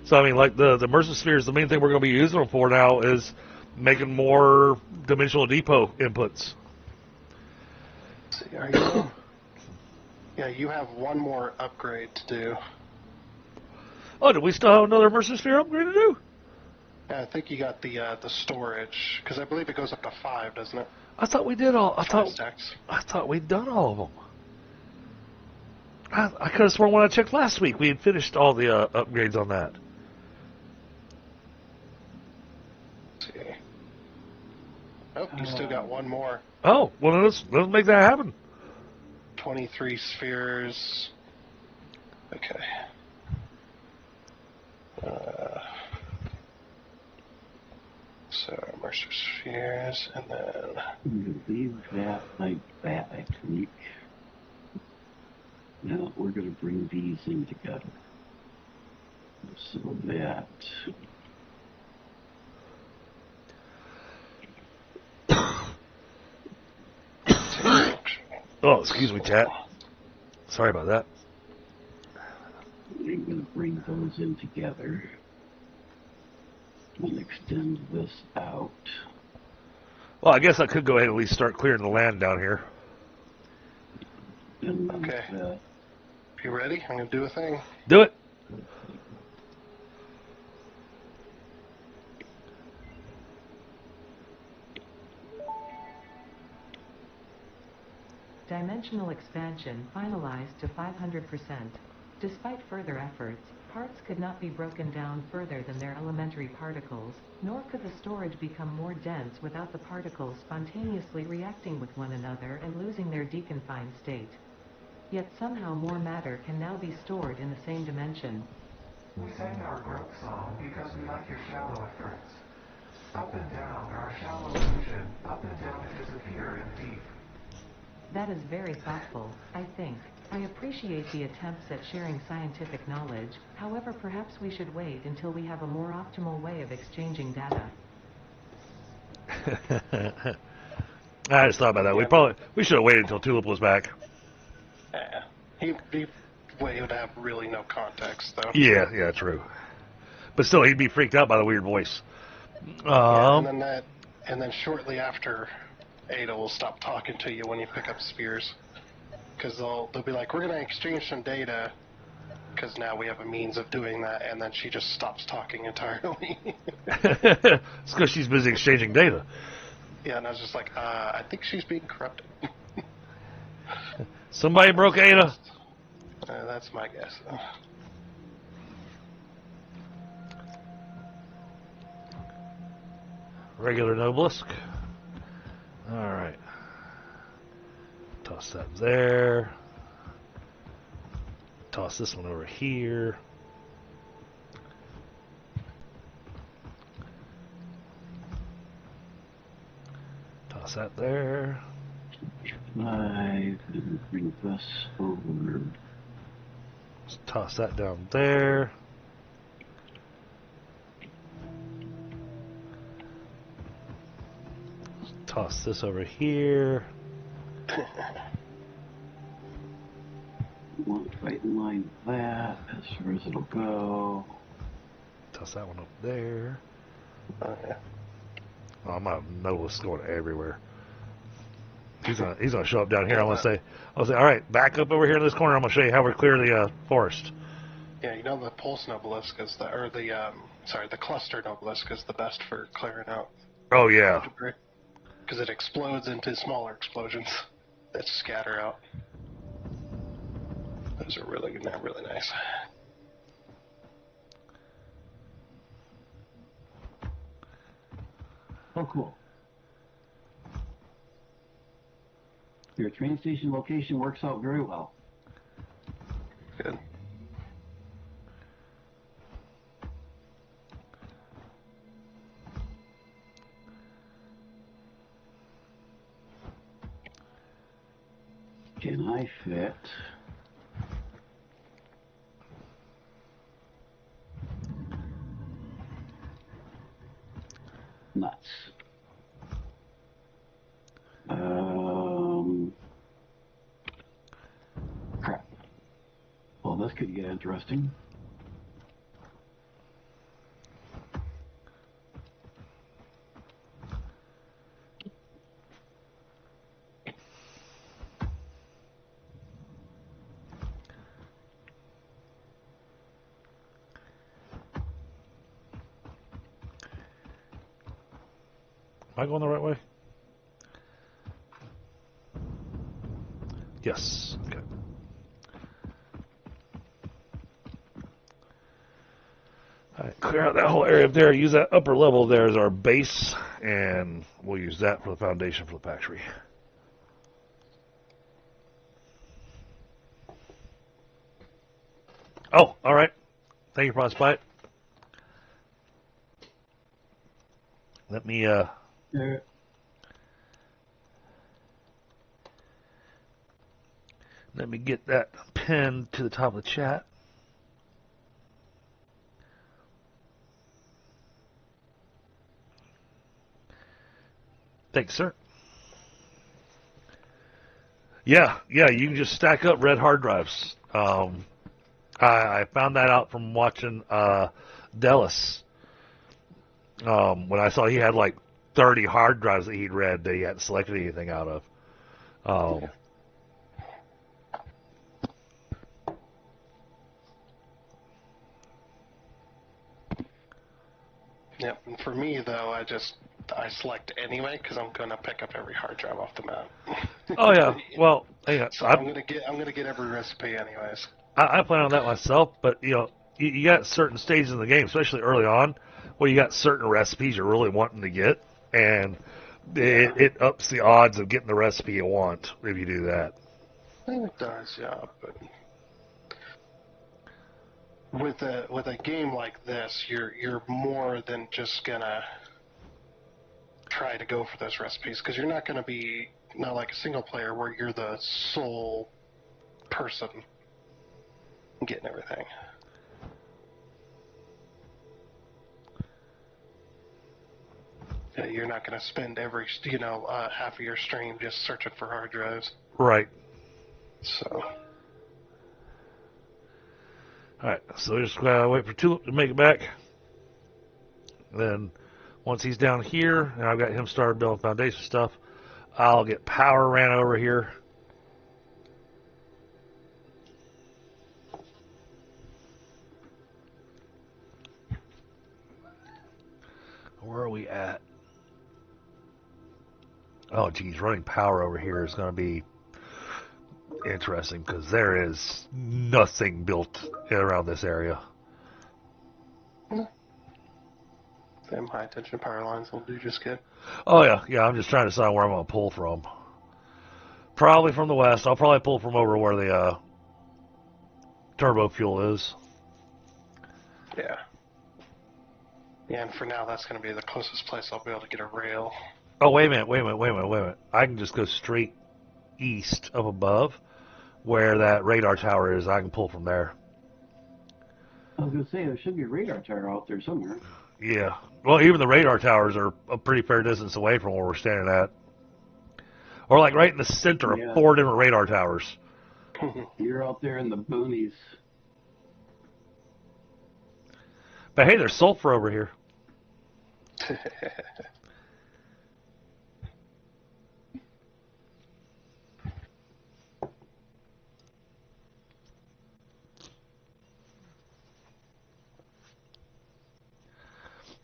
So I mean, like the Mercer spheres, the main thing we're going to be using them for now is making more dimensional depot inputs. Let's see, are you? Yeah, you have one more upgrade to do. Oh, do we still have another Mercer sphere upgrade to do? Yeah, I think you got the storage, because I believe it goes up to 5, doesn't it? I thought we did all. 5 stacks. I thought we'd done all of them. I could have sworn when I checked last week we had finished all the upgrades on that. Let's see. Oh, you still got one more. Oh, well then let's make that happen. 23 spheres. Okay. So Mercer spheres, and then Leave that like that, I think. Now we're going to bring these in together. So that. Oh, excuse me, chat. Sorry about that. I'm going to bring those in together and extend this out. Well, I guess I could go ahead and at least start clearing the land down here. And Okay. You ready? I'm gonna do a thing. Do it. Dimensional expansion finalized to 500%. Despite further efforts, parts could not be broken down further than their elementary particles, nor could the storage become more dense without the particles spontaneously reacting with one another and losing their deconfined state. Yet somehow more matter can now be stored in the same dimension. We sang our growth song because we like your shallow efforts. Up and down our shallow illusion, up and down to disappear in deep. That is very thoughtful, I think. I appreciate the attempts at sharing scientific knowledge, however perhaps we should wait until we have a more optimal way of exchanging data. I just thought about that. We should have waited until Tulip was back. Yeah. He would have really no context, though. Yeah, true. But still, he'd be freaked out by the weird voice. Yeah, and then shortly after, Ada will stop talking to you when you pick up spheres, because they'll be like, "We're gonna exchange some data," because now we have a means of doing that, and then she just stops talking entirely. It's because she's busy exchanging data. Yeah, and I was just like, I think she's being corrupted. Somebody broke Ada. That's my guess. Regular Noblisk. Alright. Toss that there. Toss this one over here. Toss that there. 5, and bring this over. Just toss that down there. Toss this over here. Want right in line with that, as far as it'll go. Toss that one up there. Oh, yeah. Oh, my nose is going everywhere. He's gonna show up down here. I'll say, all right, back up over here in this corner. I'm gonna show you how we clear the forest. Yeah, you know the pulse Noblisk is the cluster Noblisk is the best for clearing out Oh yeah. debris, because it explodes into smaller explosions that scatter out. Those are really nice. Oh, cool. Your train station location works out very well. Good. Can I fit? Nuts. Crap. Well, this could get interesting. Am I going the right way? Yes. Okay. All right, clear out that whole area up there. Use that upper level there as our base, and we'll use that for the foundation for the factory. Oh, all right. Thank you, Frostbite. Let me let me get that pinned to the top of the chat. Thanks, sir. Yeah, you can just stack up red hard drives. I found that out from watching Dallas. When I saw he had like 30 hard drives that he'd read that he hadn't selected anything out of. Yep. And for me, though, I select anyway because I'm gonna pick up every hard drive off the map. Oh yeah. Well, yeah. So I'm gonna get every recipe anyways. I plan on that myself, but you got certain stages in the game, especially early on, where you got certain recipes you're really wanting to get, and it ups the odds of getting the recipe you want if you do that. It does, yeah. But with a game like this, you're more than just gonna try to go for those recipes because you're not gonna be not like a single player where you're the sole person getting everything. Yeah, you're not going to spend every half of your stream just searching for hard drives. Right. So. All right. So we're just gonna wait for Tulip to make it back. Then once he's down here, and I've got him started building foundation stuff, I'll get power ran over here. Where are we at? Oh, geez, running power over here is going to be interesting because there is nothing built around this area. Them high tension power lines will do just good. Oh, yeah, I'm just trying to decide where I'm going to pull from. Probably from the west. I'll probably pull from over where the turbo fuel is. Yeah. Yeah, and for now, that's going to be the closest place I'll be able to get a rail. Oh, wait a minute. I can just go straight east up above where that radar tower is. I can pull from there. I was going to say, there should be a radar tower out there somewhere. Yeah. Well, even the radar towers are a pretty fair distance away from where we're standing at. Or like right in the center of 4 different radar towers. You're out there in the boonies. But hey, there's sulfur over here.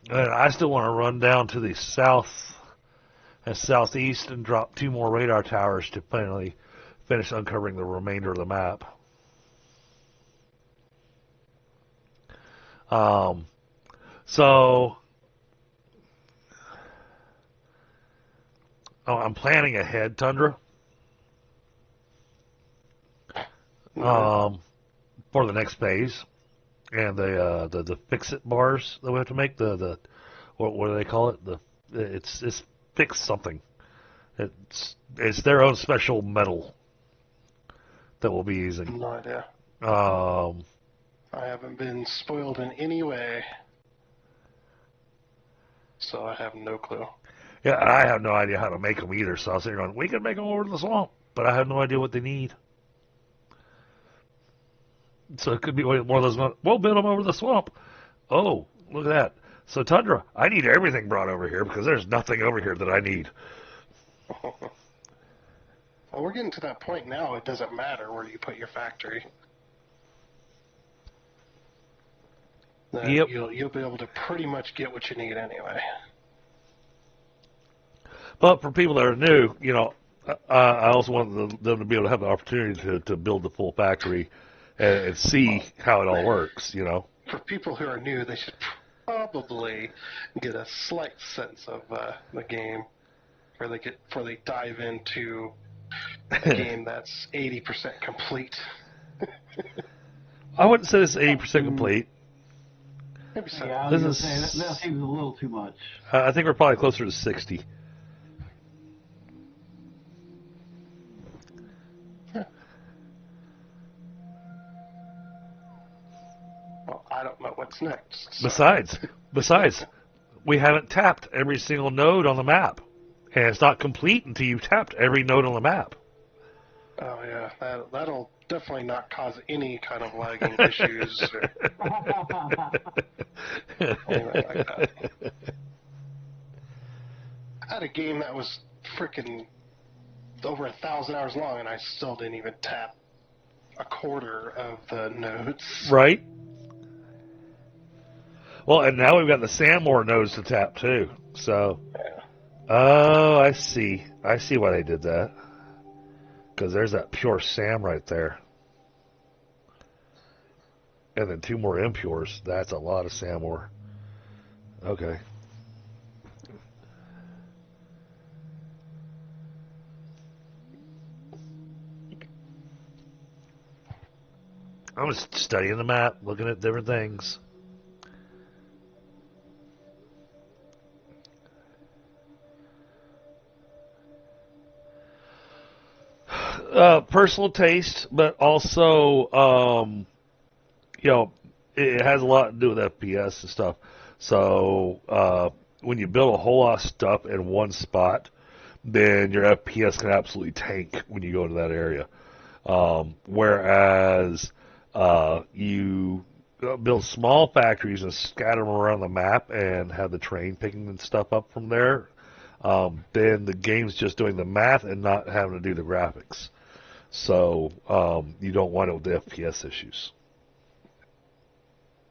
And I still want to run down to the south and southeast and drop 2 more radar towers to finally finish uncovering the remainder of the map. I'm planning ahead, Tundra. For the next phase. And the fix-it bars that we have to make, what do they call it? It's fix something. It's their own special metal. that we'll be using? No idea. Um, I haven't been spoiled in any way, so I have no clue. yeah, I have no idea how to make them either. So I was sitting going, we can make them over to the swamp, but I have no idea what they need. So it could be one of those. We'll build them over the swamp. Oh, look at that. So Tundra, I need everything brought over here because there's nothing over here that I need. Well, we're getting to that point now. It doesn't matter where you put your factory. Yep. You'll be able to pretty much get what you need anyway. But for people that are new, I also want them to be able to have the opportunity to build the full factory and see how it all works. For people who are new, they should probably get a slight sense of the game before they dive into a game that's 80% complete. I wouldn't say this is 80% complete. Maybe so. Yeah, I This was gonna is- say, that seems a little too much. I think we're probably closer to 60. Well, I don't know what's next. so- Besides, we haven't tapped every single node on the map. And it's not complete until you've tapped every node on the map. Oh yeah, that'll definitely not cause any kind of lagging issues or anything like that. I had a game that was freaking over 1,000 hours long, and I still didn't even tap a quarter of the nodes. Right? Well, and now we've got the Sandmore nodes to tap too. So, Yeah. oh, I see. I see why they did that. Because there's that pure Sam right there. And then 2 more impures. That's a lot of Samor. Okay. I'm just studying the map, looking at different things. Personal taste, but also, it has a lot to do with FPS and stuff. So, when you build a whole lot of stuff in one spot, then your FPS can absolutely tank when you go to that area. Whereas, you build small factories and scatter them around the map and have the train picking and stuff up from there, then the game's just doing the math and not having to do the graphics. So you don't want it with the FPS issues.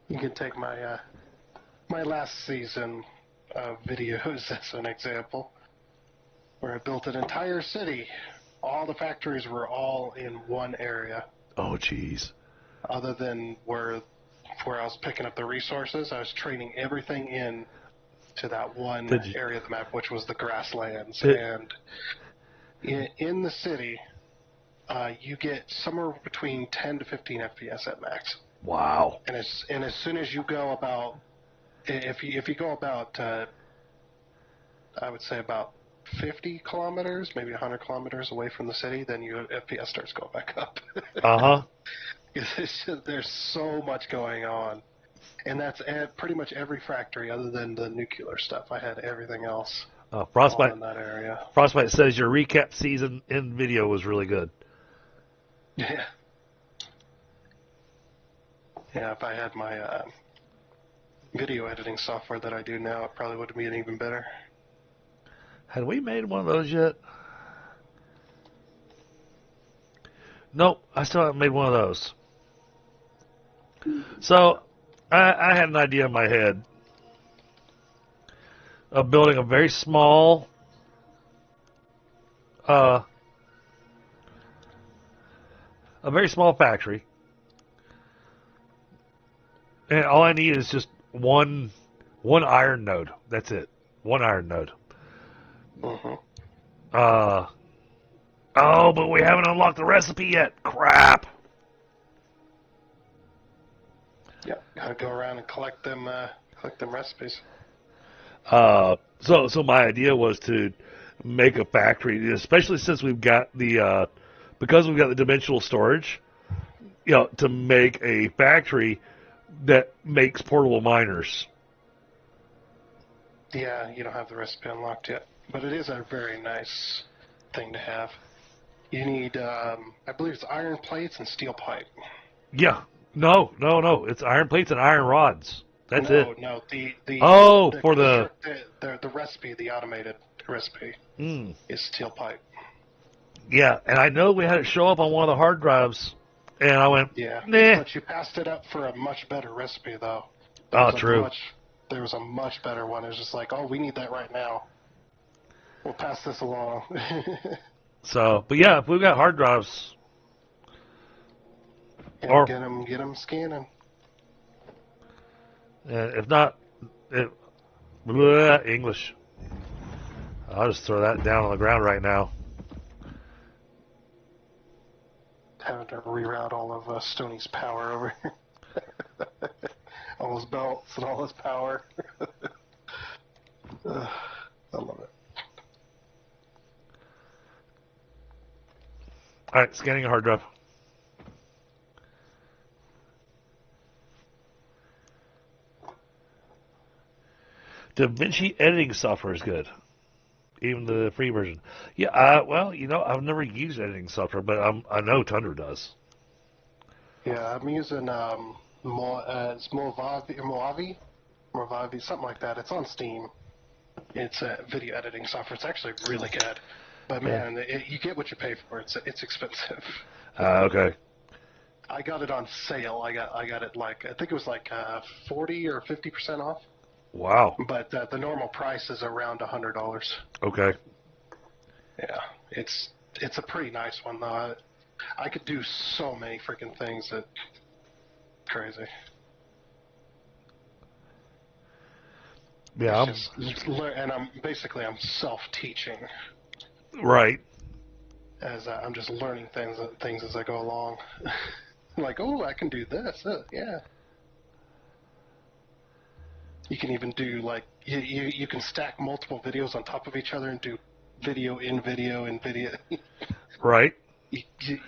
You can take my my last season of videos as an example, where I built an entire city. All the factories were all in one area. Oh, jeez. Other than where I was picking up the resources, I was trading everything in to that one area of the map, which was the grasslands. And in the city, you get somewhere between 10 to 15 FPS at max. Wow. And as soon as you go about, if you go about, I would say about 50 kilometers, maybe 100 kilometers away from the city, then your FPS starts going back up. Uh-huh. There's so much going on. And that's at pretty much every factory other than the nuclear stuff. I had everything else Frostbite in that area. Frostbite says your recap season in video was really good. Yeah. Yeah, if I had my video editing software that I do now, it probably would have been even better. Had we made one of those yet? Nope, I still haven't made one of those. So, I had an idea in my head of building a very small factory. And all I need is just one iron node. That's it. One iron node. Uh-huh. Oh, but we haven't unlocked the recipe yet. Crap. Yep, gotta go around and collect them recipes. So my idea was to make a factory, especially since we've got the because we've got the dimensional storage, to make a factory that makes portable miners. Yeah, you don't have the recipe unlocked yet, but it is a very nice thing to have. You need, I believe it's iron plates and steel pipe. Yeah. No. It's iron plates and iron rods. That's it. No, For the recipe, the automated recipe, is steel pipe. Yeah, and I know we had it show up on one of the hard drives, and I went, yeah, nah. But you passed it up for a much better recipe, though. True. There was a much better one. It was just like, oh, we need that right now. We'll pass this along. So, but yeah, if we've got hard drives, get them scanning. If not, English. I'll just throw that down on the ground right now. Having to reroute all of Stoney's power over here. All his belts and all his power. I love it. All right, scanning a hard drive. DaVinci editing software is good, even the free version. Yeah, I've never used editing software, but I know Tundra does. Yeah, I'm using it's Movavi, something like that. It's on Steam. It's a video editing software. It's actually really good, but man, you get what you pay for. It's expensive. Okay. I got it on sale. I got it I think it was 40 or 50% off. Wow. But the normal price is around $100. Okay. Yeah, it's a pretty nice one though. I could do so many freaking things that crazy. Yeah. And I'm self-teaching. Right. As I'm just learning things as I go along. Like, oh, I can do this. Yeah. You can even do you can stack multiple videos on top of each other and do video in video in video. Right.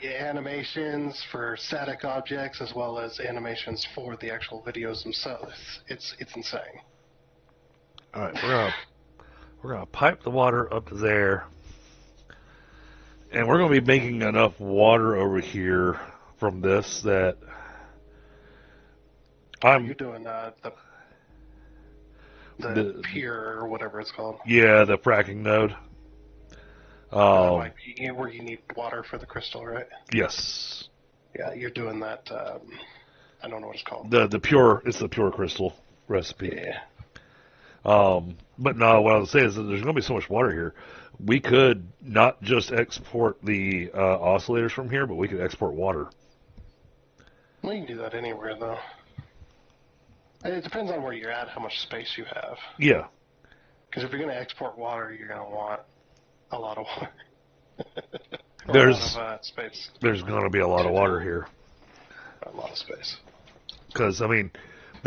Animations for static objects as well as animations for the actual videos themselves. It's insane. All right, we're gonna pipe the water up to there, and we're gonna be making enough water over here from this that You're doing the pier or whatever it's called. Yeah, the fracking node. Might be where you need water for the crystal, right? Yes. Yeah, you're doing that. I don't know what it's called. It's the pure crystal recipe. Yeah. But no, what I was saying is that there's going to be so much water here. We could not just export the oscillators from here, but we could export water. Well, you can do that anywhere, though. It depends on where you're at, how much space you have. Yeah. Because if you're going to export water, you're going to want a lot of water. There's a lot of space. There's going to be a lot of water here. A lot of space. Because, the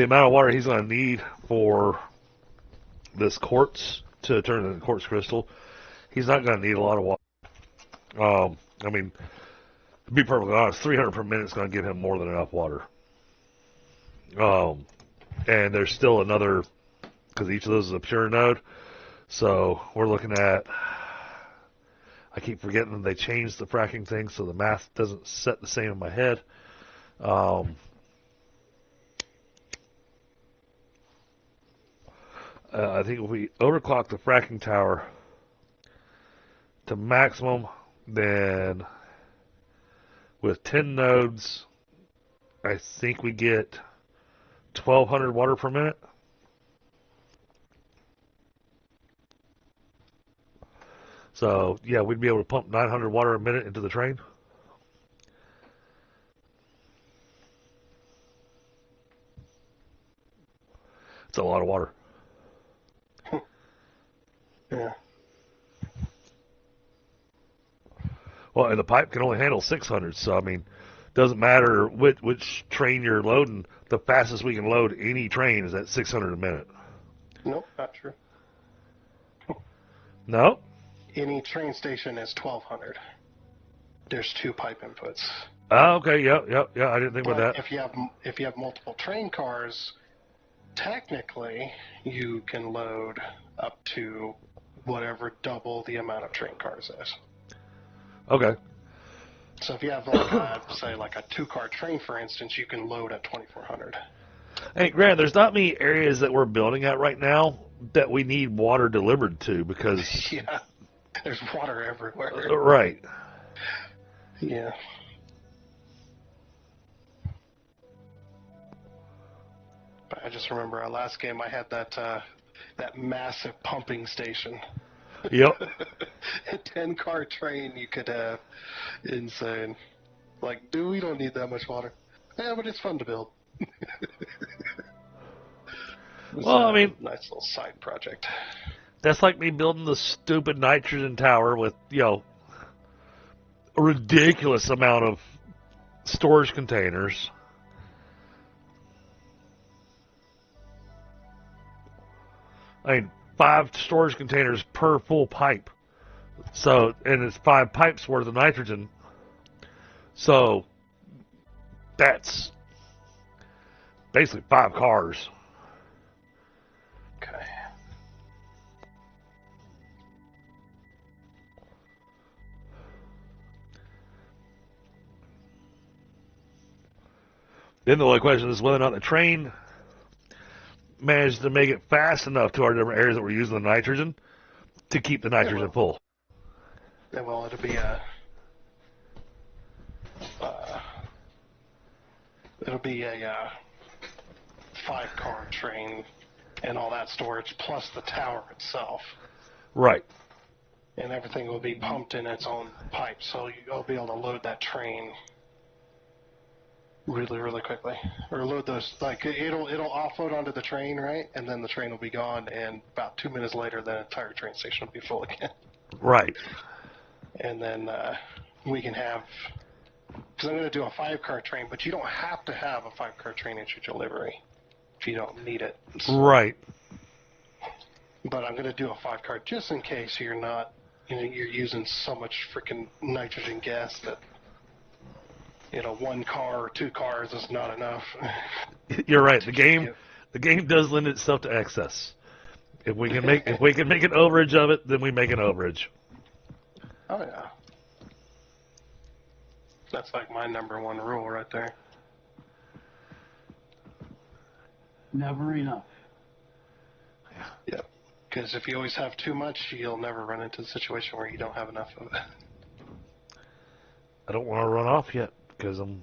amount of water he's going to need for this quartz to turn into quartz crystal, he's not going to need a lot of water. To be perfectly honest, 300 per minute is going to give him more than enough water. And there's still another, because each of those is a pure node, so we're looking at, I keep forgetting that they changed the fracking thing so the math doesn't set the same in my head. I think if we overclock the fracking tower to maximum, then with 10 nodes, I think we get 1,200 water per minute. So, yeah, we'd be able to pump 900 water a minute into the train. It's a lot of water. Yeah. Well, and the pipe can only handle 600, so, doesn't matter which train you're loading, the fastest we can load any train is at 600 a minute. Nope, not true. No? Any train station is 1,200. there's 2 pipe inputs. Oh, okay, yeah. I didn't think But about that. if you have multiple train cars, technically you can load up to whatever double the amount of train cars is. Okay. So if you have like say like a 2-car train, for instance, you can load at 2,400. Hey, Grant, there's not many areas that we're building at right now that we need water delivered to because... Yeah, there's water everywhere. Right. Yeah. But I just remember our last game, I had that massive pumping station. Yep. A 10-car train you could have. Insane. Like, dude, we don't need that much water. Yeah, but it's fun to build. Well, I mean, nice little side project. that's like me building the stupid nitrogen tower with, a ridiculous amount of storage containers. I mean, 5 storage containers per full pipe. So, and it's 5 pipes worth of nitrogen. So, that's basically 5 cars. Okay. Then the only question is whether or not the train managed to make it fast enough to our different areas that we're using the nitrogen to keep the nitrogen full. Yeah, well, it'll be a 5-car train and all that storage plus the tower itself. Right. And everything will be pumped in its own pipe, so you'll be able to load that train really, really quickly. Or load those, like, it'll offload onto the train, right? And then the train will be gone, and about 2 minutes later, the entire train station will be full again. Right. And then we can have, because I'm going to do a 5-car train, but you don't have to have a 5-car train at your delivery if you don't need it. So, Right. but I'm going to do a 5-car just in case you're not, you're using so much freaking nitrogen gas that, 1 car or 2 cars is not enough. You're right. The game does lend itself to excess. If we can make an overage of it, then we make an overage. Oh yeah. That's like my #1 rule right there. Never enough. Yep. Because if you always have too much, you'll never run into a situation where you don't have enough of it. I don't want to run off yet because I'm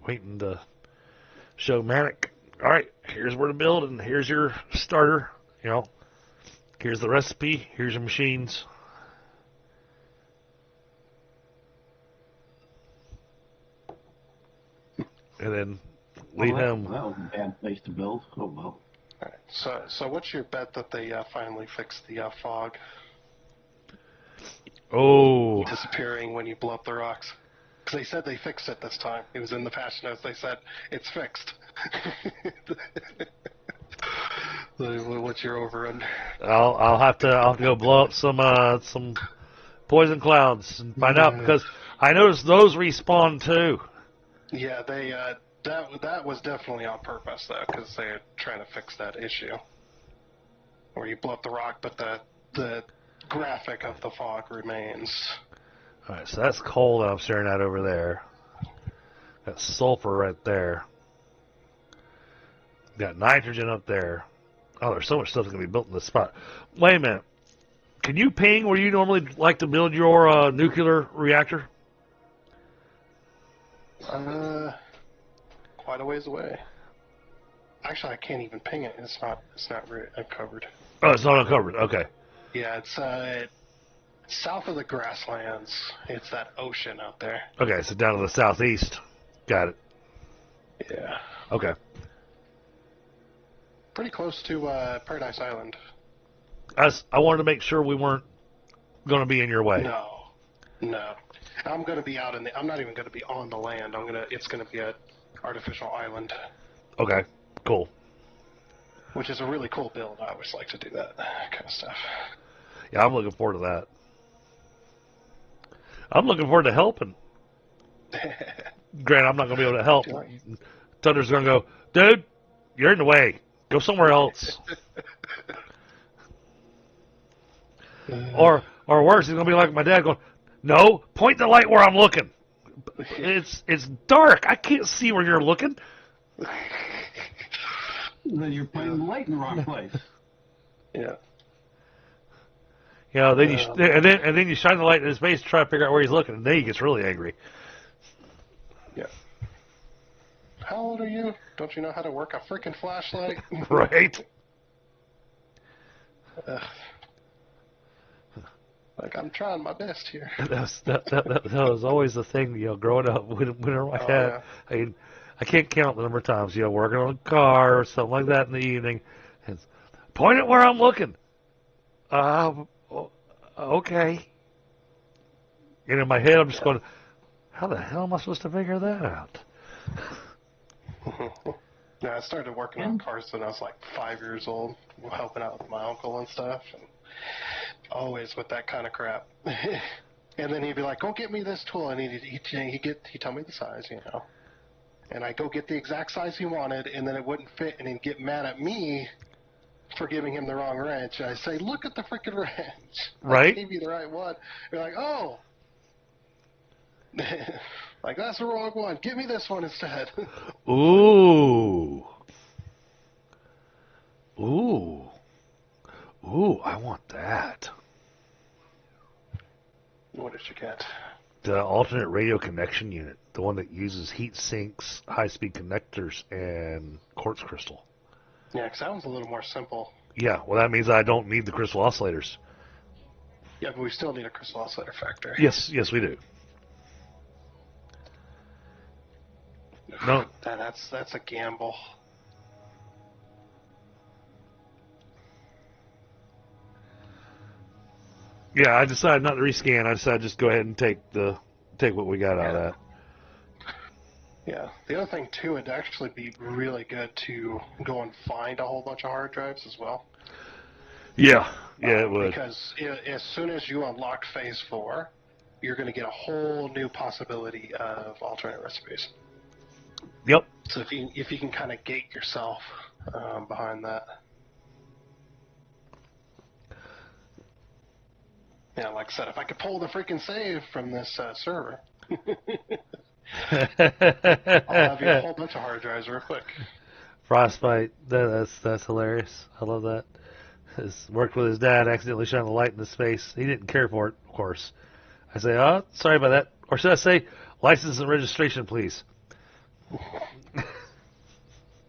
waiting to show Manic. All right, here's where to build, and here's your starter. Here's the recipe. Here's your machines. And then leave him. That was a bad place to build. Oh, well. All right. So what's your bet that they finally fixed the fog Oh. disappearing when you blow up the rocks? Because they said they fixed it this time. It was in the patch notes. They said it's fixed. What's your over-under? I'll have to go blow up some poison clouds and find out because I noticed those respawn too. Yeah, they that was definitely on purpose though, because they're trying to fix that issue where you blow up the rock, but the graphic of the fog remains. All right, so that's coal that I'm staring at over there. Got sulfur right there. Got nitrogen up there. Oh, there's so much stuff that's gonna be built in this spot. Wait a minute. Can you ping where you normally like to build your nuclear reactor? Quite a ways away. Actually, I can't even ping it. It's not uncovered. Oh, it's not uncovered. Okay. Yeah, it's south of the grasslands. It's that ocean out there. Okay, so down to the southeast. Got it. Yeah. Okay. Pretty close to Paradise Island. I wanted to make sure we weren't going to be in your way. No. I'm going to be out in the. I'm not even going to be on the land. It's going to be an artificial island. Okay. Cool. Which is a really cool build. I always like to do that kind of stuff. Yeah, I'm looking forward to that. I'm looking forward to helping. Granted, I'm not going to be able to help. Thunder's going to go, dude, you're in the way. Go somewhere else. Or worse, he's going to be like my dad going, no, point the light where I'm looking. It's dark. I can't see where you're looking. Then you're pointing the light in the wrong place. Yeah. You know, then and then you shine the light in his face to try to figure out where he's looking, and then he gets really angry. Yeah. How old are you? Don't you know how to work a freaking flashlight? Right? Like, I'm trying my best here. That was always the thing, you know, growing up. Whenever my dad, I mean, I can't count the number of times, you know, working on a car or something like that in the evening, and point it where I'm looking. Okay. And in my head, I'm just going, how the hell am I supposed to figure that out? Yeah, I started working on cars when I was like 5 years old, helping out with my uncle and stuff, and always with that kind of crap. And then he'd be like, "Go get me this tool," and he'd tell me the size, you know, and I go get the exact size he wanted, and then it wouldn't fit, and he'd get mad at me for giving him the wrong wrench. I say, "Look at the freaking wrench! Right? I gave you the right one." You're like, "Oh." Like, that's the wrong one. Give me this one instead. Ooh. I want that. What did you get? The alternate radio connection unit. The one that uses heat sinks, high-speed connectors, and quartz crystal. Yeah, because that one's a little more simple. Yeah, well, that means I don't need the crystal oscillators. Yeah, but we still need a crystal oscillator factory. Yes, we do. No. That's a gamble. Yeah, I decided not to rescan. I decided just go ahead and take what we got out of that. Yeah. The other thing too, it'd actually be really good to go and find a whole bunch of hard drives as well. Yeah, it would. Because as soon as you unlock Phase 4, you're going to get a whole new possibility of alternate recipes. Yep. So if you can kind of gate yourself behind that. Yeah, like I said, if I could pull the freaking save from this server, I'll have you a whole bunch of hard drives real quick. Frostbite, that's hilarious. I love that. Worked with his dad, accidentally shined the light in his face. He didn't care for it, of course. I say, oh, sorry about that. Or should I say, license and registration, please.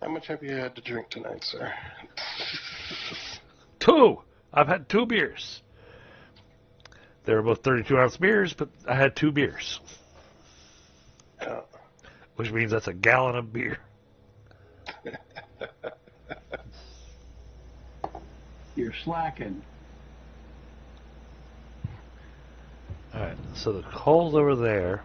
How much have you had to drink tonight, sir? 2. I've had 2 beers. They were both 32-ounce beers, but I had 2 beers. Which means that's a gallon of beer. You're slacking. Alright, so the coal's over there.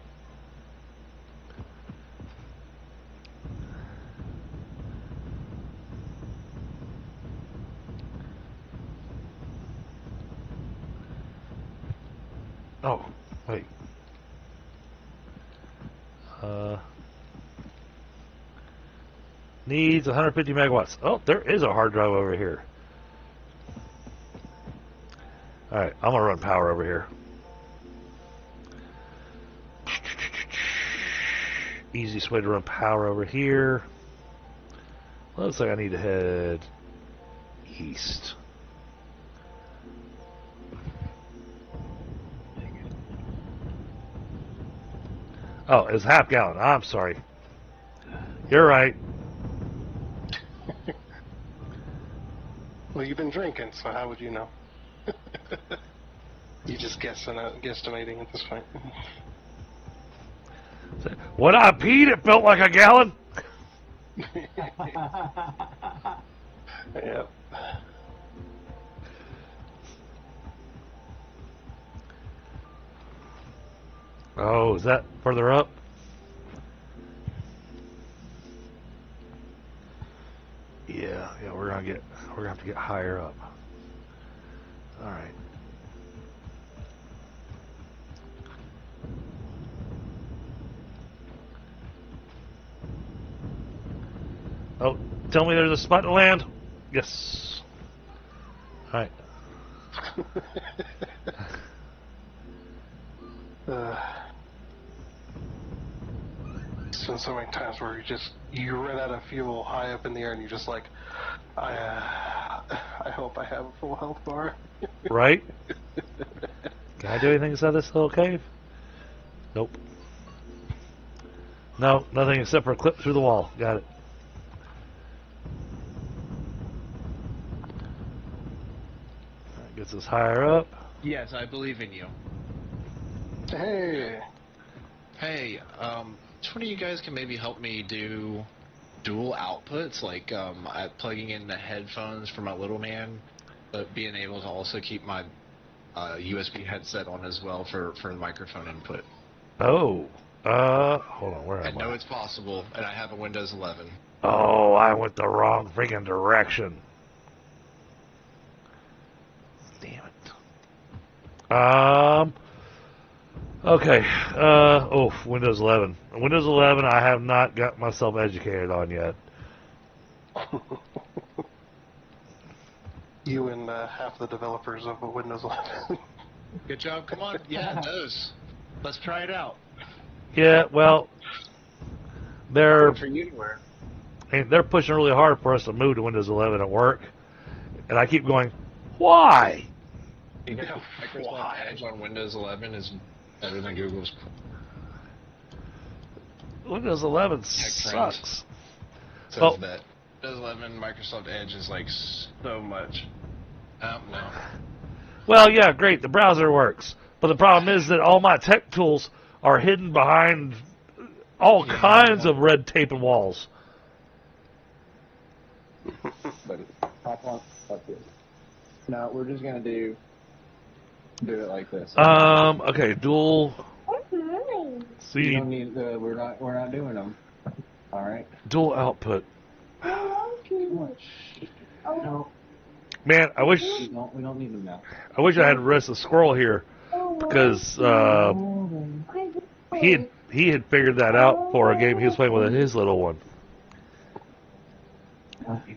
Oh, wait. Needs 150 megawatts. Oh, there is a hard drive over here. Alright, I'm gonna run power over here. Easiest way to run power over here. Looks like I need to head east. Oh, it's half gallon. I'm sorry. You're right. Well, you've been drinking, so how would you know? You just guesstimating at this point. When I peed, it felt like a gallon. Yep. Oh, is that further up? Yeah, we're gonna have to get higher up. All right. Oh, tell me there's a spot to land. Yes. All right. It's been so many times where you run out of fuel high up in the air and you're just like, I hope I have a full health bar. Right? Can I do anything inside this little cave? Nope. No, nothing except for a clip through the wall. Got it. That gets us higher up. Yes, I believe in you. Hey. Hey, which one of you guys can maybe help me do dual outputs, like plugging in the headphones for my little man, but being able to also keep my USB headset on as well for the microphone input? Oh. Hold on, where I am know I? it's possible, and I have a Windows 11. Oh, I went the wrong freaking direction. Damn it. Okay. Windows 11. Windows 11 I have not got myself educated on yet. You and half the developers of Windows 11. Good job, come on. Yeah, those. Let's try it out. Yeah, well, they're For you to wear. they're pushing really hard for us to move to Windows 11 at work, and I keep going, why? You know, Microsoft Edge on Windows 11 is better than Google's. Windows 11 Tech sucks. Says Well, that Windows 11 Microsoft Edge is like so much. No. well, yeah, great, the browser works, but the problem is that all my tech tools are hidden behind all kinds of red tape and walls. Buddy, hop on up here. No, we're just gonna do it like this. Okay, dual. So You you don't need need. We're not doing them. All right. dual output. No, Man, I wish we don't need them now. I wish I had rest of squirrel here because he had figured that out for a game he was playing with his little one.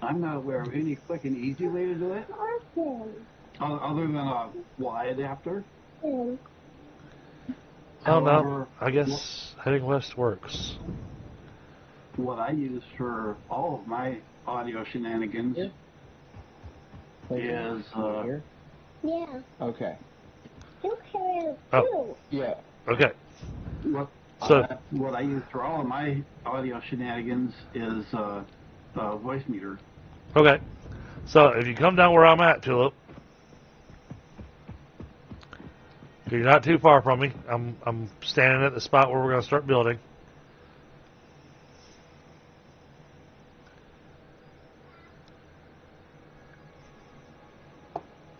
I'm not aware of any quick and easy way to do it, other than a Y adapter. Oh no, However, I guess heading west works. what I use for all of my audio shenanigans is Here. Yeah. Okay. You can Oh. Yeah. Okay, what so what I use for all of my audio shenanigans is voice meter. okay, so if you come down where I'm at, Tulip, you're not too far from me. I'm standing at the spot where we're going to start building.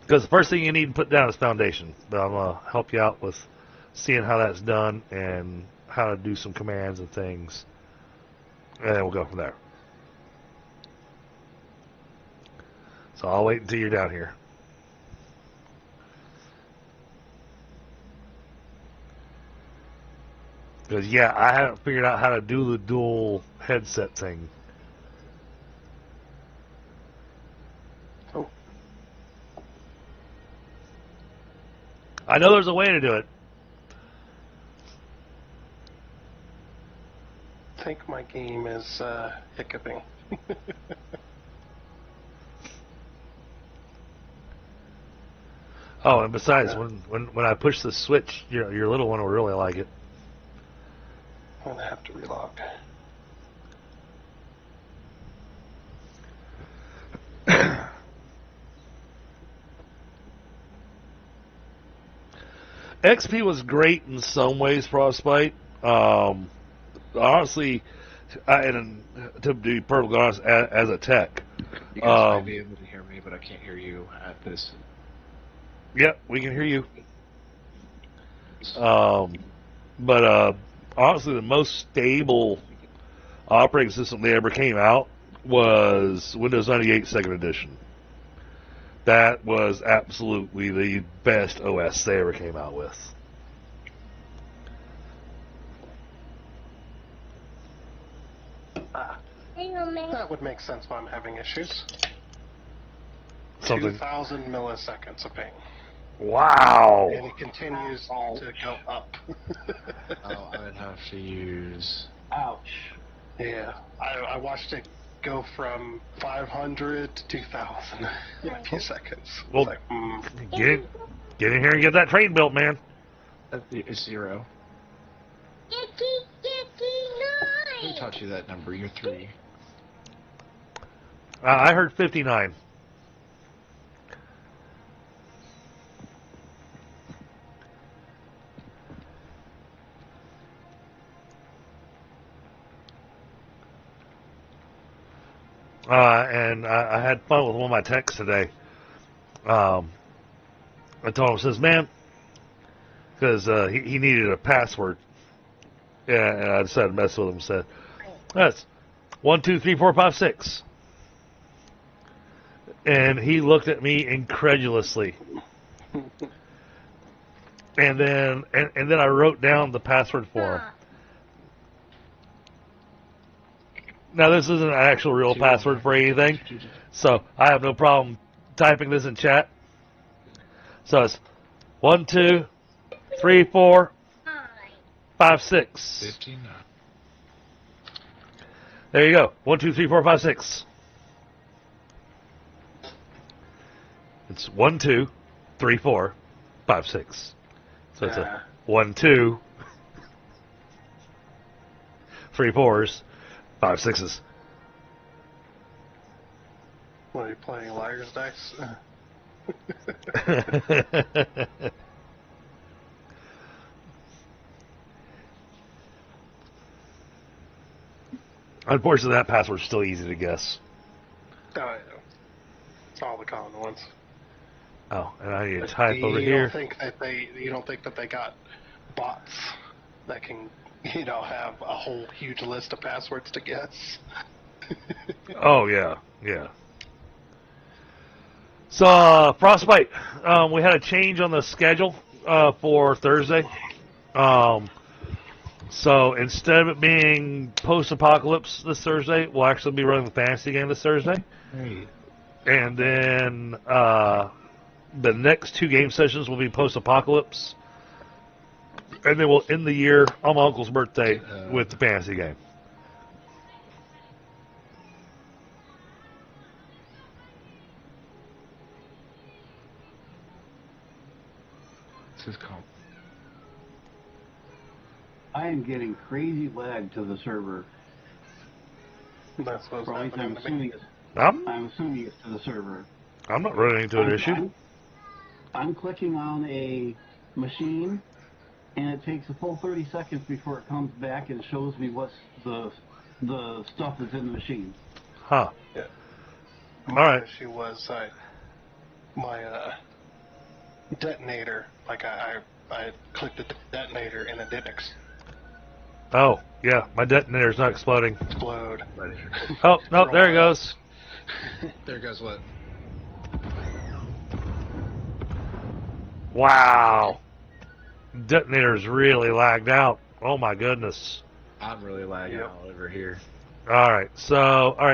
Because the first thing you need to put down is foundation. But I'm going to help you out with seeing how that's done and how to do some commands and things. And then we'll go from there. So I'll wait until you're down here. Because, yeah, I haven't figured out how to do the dual headset thing. Oh. I know there's a way to do it. I think my game is hiccuping. Oh, and besides, when I push the switch, your little one will really like it. I'm gonna have to relog. XP was great in some ways, Frostbite. Honestly, and to be perfectly honest, as a tech, You guys might be able to hear me, but I can't hear you at this. yep, we can hear you. But honestly, the most stable operating system they ever came out was Windows 98 Second Edition. That was absolutely the best OS they ever came out with. That would make sense why I'm having issues. Something. 2,000 milliseconds of ping. Wow. And it continues to go up. Oh, I would have to use. Ouch. Yeah, I watched it go from 500 to 2,000 in a few seconds. Well, It's like, get in here and get that train built, man. It's 0. Who taught you that number? You're 3. I heard 59. And I had fun with one of my texts today. I told him, says, man, because he needed a password. Yeah, and I decided to mess with him. Said, that's 1, 2, 3, 4, 5, 6. And he looked at me incredulously. And then I wrote down the password for him. Now, this isn't an actual real password for anything, so I have no problem typing this in chat. So it's 1, 2, 3, 4, 5, 6. 59. There you go. 1, 2, 3, 4, 5, 6. It's 1, 2, 3, 4, 5, 6. So it's a 1, 2, 3 4s, 5 6s. what are you playing, Liar's Dice? Unfortunately, that password's still easy to guess. Oh, yeah. It's all the common ones. Oh, and I need to But type over you here. don't think that they got bots that can, have a whole huge list of passwords to guess? Oh, yeah, yeah. So, Frostbite, we had a change on the schedule for Thursday. So, instead of it being post-apocalypse this Thursday, we'll actually be running the fantasy game this Thursday. Hey. And then the next 2 game sessions will be post-apocalypse. And then we'll end the year on my uncle's birthday with the fantasy game. This is called. I am getting crazy lag to the server. That's what's Or at least happening to me. I'm assuming it's to the server. I'm not running into an issue. I'm clicking on a machine, and it takes a full 30 seconds before it comes back and shows me what's the stuff that's in the machine. Huh. Yeah. All right. My issue was my detonator. Like I clicked the detonator and it didn't Oh, yeah, my detonator's not exploding. explode. Oh, no, there it goes. There goes what? Wow. Detonator's really lagged out. Oh, my goodness. I'm really lagging Yep. all over here. All right,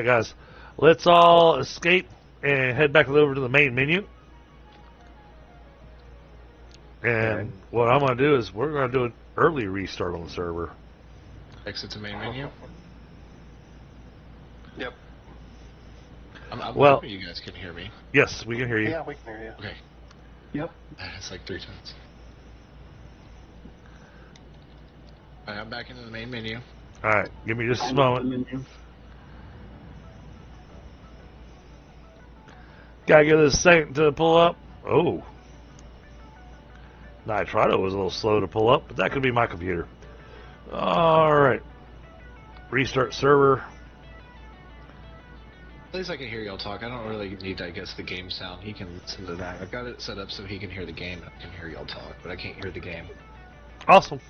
guys. Let's all escape and head back over to the main menu. And what I'm going to do is we're going to do an early restart on the server. Exit to main menu. Yep. I'm Well- hoping you guys can hear me. Yes, we can hear you. Yeah, we can hear you. Okay. Yep. It's like 3 times. Alright, I'm back into the main menu. All right, give me just a I'm moment. in the menu. Gotta give this a second to pull up. Oh. Nitrado was a little slow to pull up, but that could be my computer. Alright. Restart server. At least I can hear y'all talk. I don't really need, I guess, the game sound. He can listen to that. I've got it set up so he can hear the game and I can hear y'all talk, but I can't hear the game. Awesome.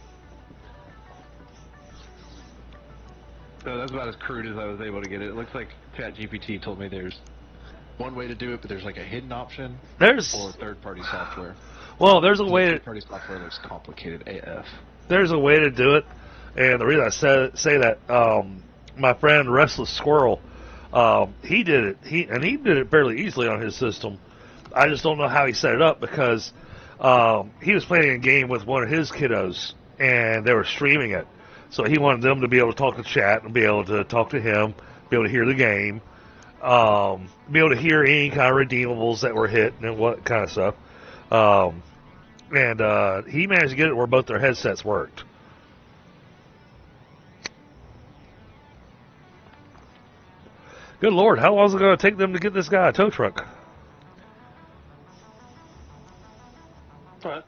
So that's about as crude as I was able to get it. It looks like ChatGPT told me there's One way to do it, but there's like a hidden option There's or third-party software. well, there's a way to Third-party software looks complicated AF. there's a way to do it, and the reason I say that my friend Restless Squirrel, he did it. He did it fairly easily on his system. I just don't know how he set it up because he was playing a game with one of his kiddos, and they were streaming it. So he wanted them to be able to talk to chat and be able to talk to him, be able to hear the game, be able to hear any kind of redeemables that were hit and what kind of stuff. And he managed to get it where both their headsets worked. Good Lord, how long is it going to take them to get this guy a tow truck? What?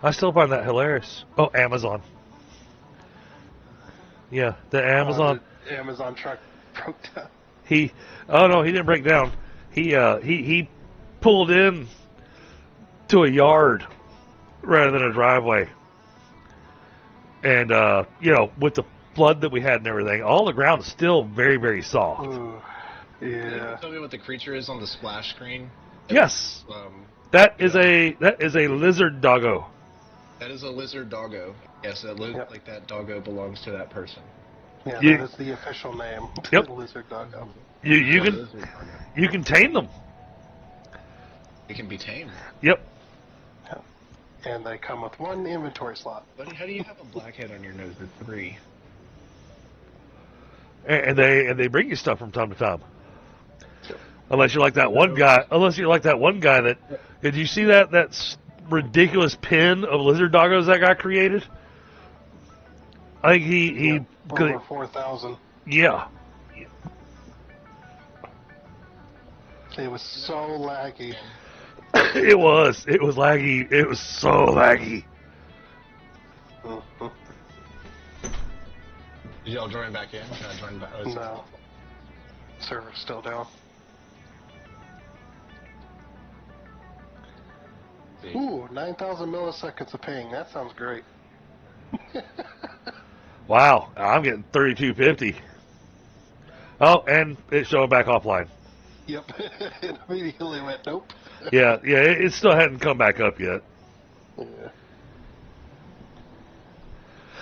I still find that hilarious. Oh, Amazon. Yeah, the Amazon. The Amazon truck broke down. Oh no, he didn't break down. He pulled in to a yard rather than a driveway. And with the flood that we had and everything, all the ground is still very, very soft. Ooh, Can you yeah. tell me what the creature is on the splash screen? Yes. That is a lizard doggo. That is a lizard doggo. Yes, that looks Yep. like that doggo belongs to that person. Yeah, You- that is the official name. Yep. Lizard doggo. You can tame them. It can be tamed. Yep. And they come with one inventory slot. Buddy, how do you have a blackhead on your nose at 3? And they bring you stuff from time to time. Unless you're like that one guy. Unless you're like that one guy that. Did you see that ridiculous pin of lizard doggos that guy created? I think he Over 4,000. yeah. It was so laggy. It was laggy. It was so laggy. Mhm. Did y'all join back in? Can I join back? Oh, No. Server's still down. Ooh, 9,000 milliseconds of ping. That sounds great. Wow, I'm getting 3250. Oh, and it's showing back offline. Yep. It immediately went, nope. Yeah, it still hadn't come back up yet. Yeah.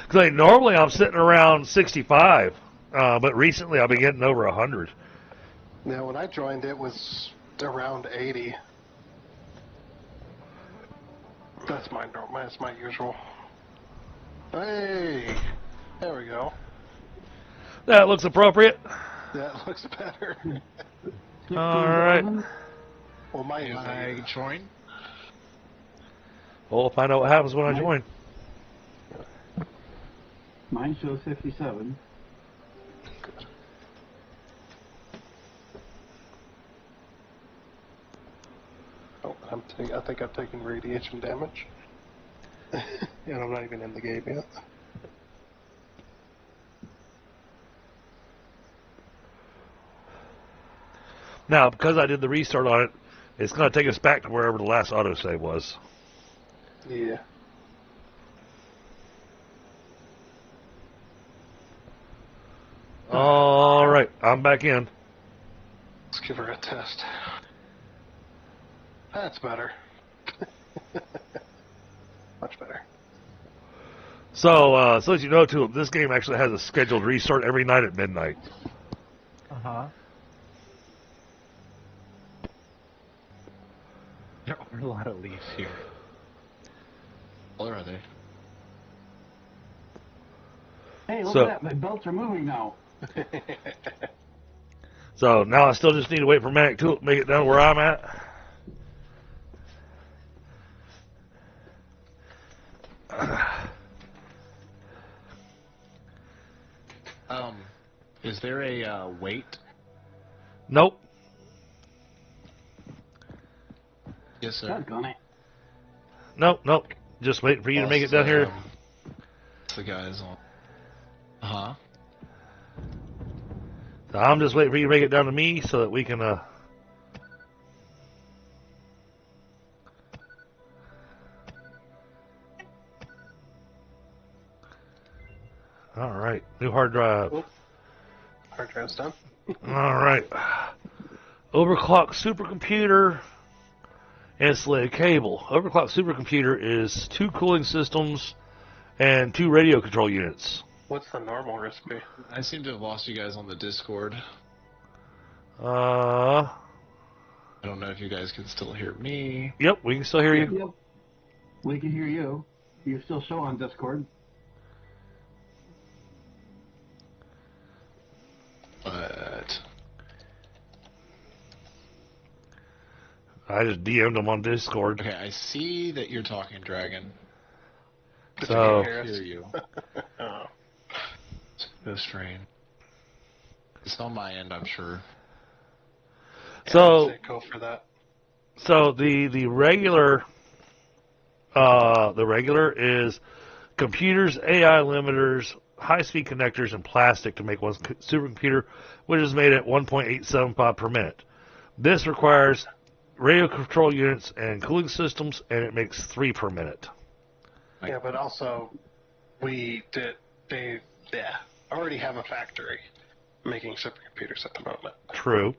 Because normally I'm sitting around 65, but recently I've been getting over 100. Now, when I joined, it was around 80. That's my normal. That's my usual. Hey, there we go. That looks appropriate. That looks better. All right. Well, mine is I 80. join? We'll find out what happens when I join. Mine shows 57. Oh, I think I'm taking radiation damage. And I'm not even in the game yet. Now, because I did the restart on it, it's going to take us back to wherever the last autosave was. Yeah. All right, I'm back in. Let's give her a test. That's better. Much better. So as you know, too, this game actually has a scheduled restart every night at midnight. Uh-huh. There are a lot of leaves here. Where are they? Hey, look So- at that. My belts are moving now. So now I still just need to wait for Manic to make it down where I'm at. Is there a wait? Nope. Yes, sir. Doggone it. Nope. Just waiting for you to make it down here. The guys on. Uh-huh. So I'm just waiting for you to make it down to me so that we can, All right, new hard drive. Hard drive's done. All right. Overclock supercomputer and sled cable. Overclock supercomputer is 2 cooling systems and 2 radio control units. What's the normal risk be? I seem to have lost you guys on the Discord. Uh, I don't know if you guys can still hear me. yep, we can still hear you. Yep. We can hear you. You still show on Discord. But I just DM'd him on Discord. okay, I see that you're talking, Dragon. So- I can't hear you. Oh. So strange. It's on my end, I'm sure. So, Say go for that. so the regular is computers, AI limiters, high-speed connectors, and plastic to make one supercomputer, which is made at 1.875 per minute. This requires radio control units and cooling systems, and it makes 3 per minute. Yeah, but also they already have a factory making supercomputers at the moment. True.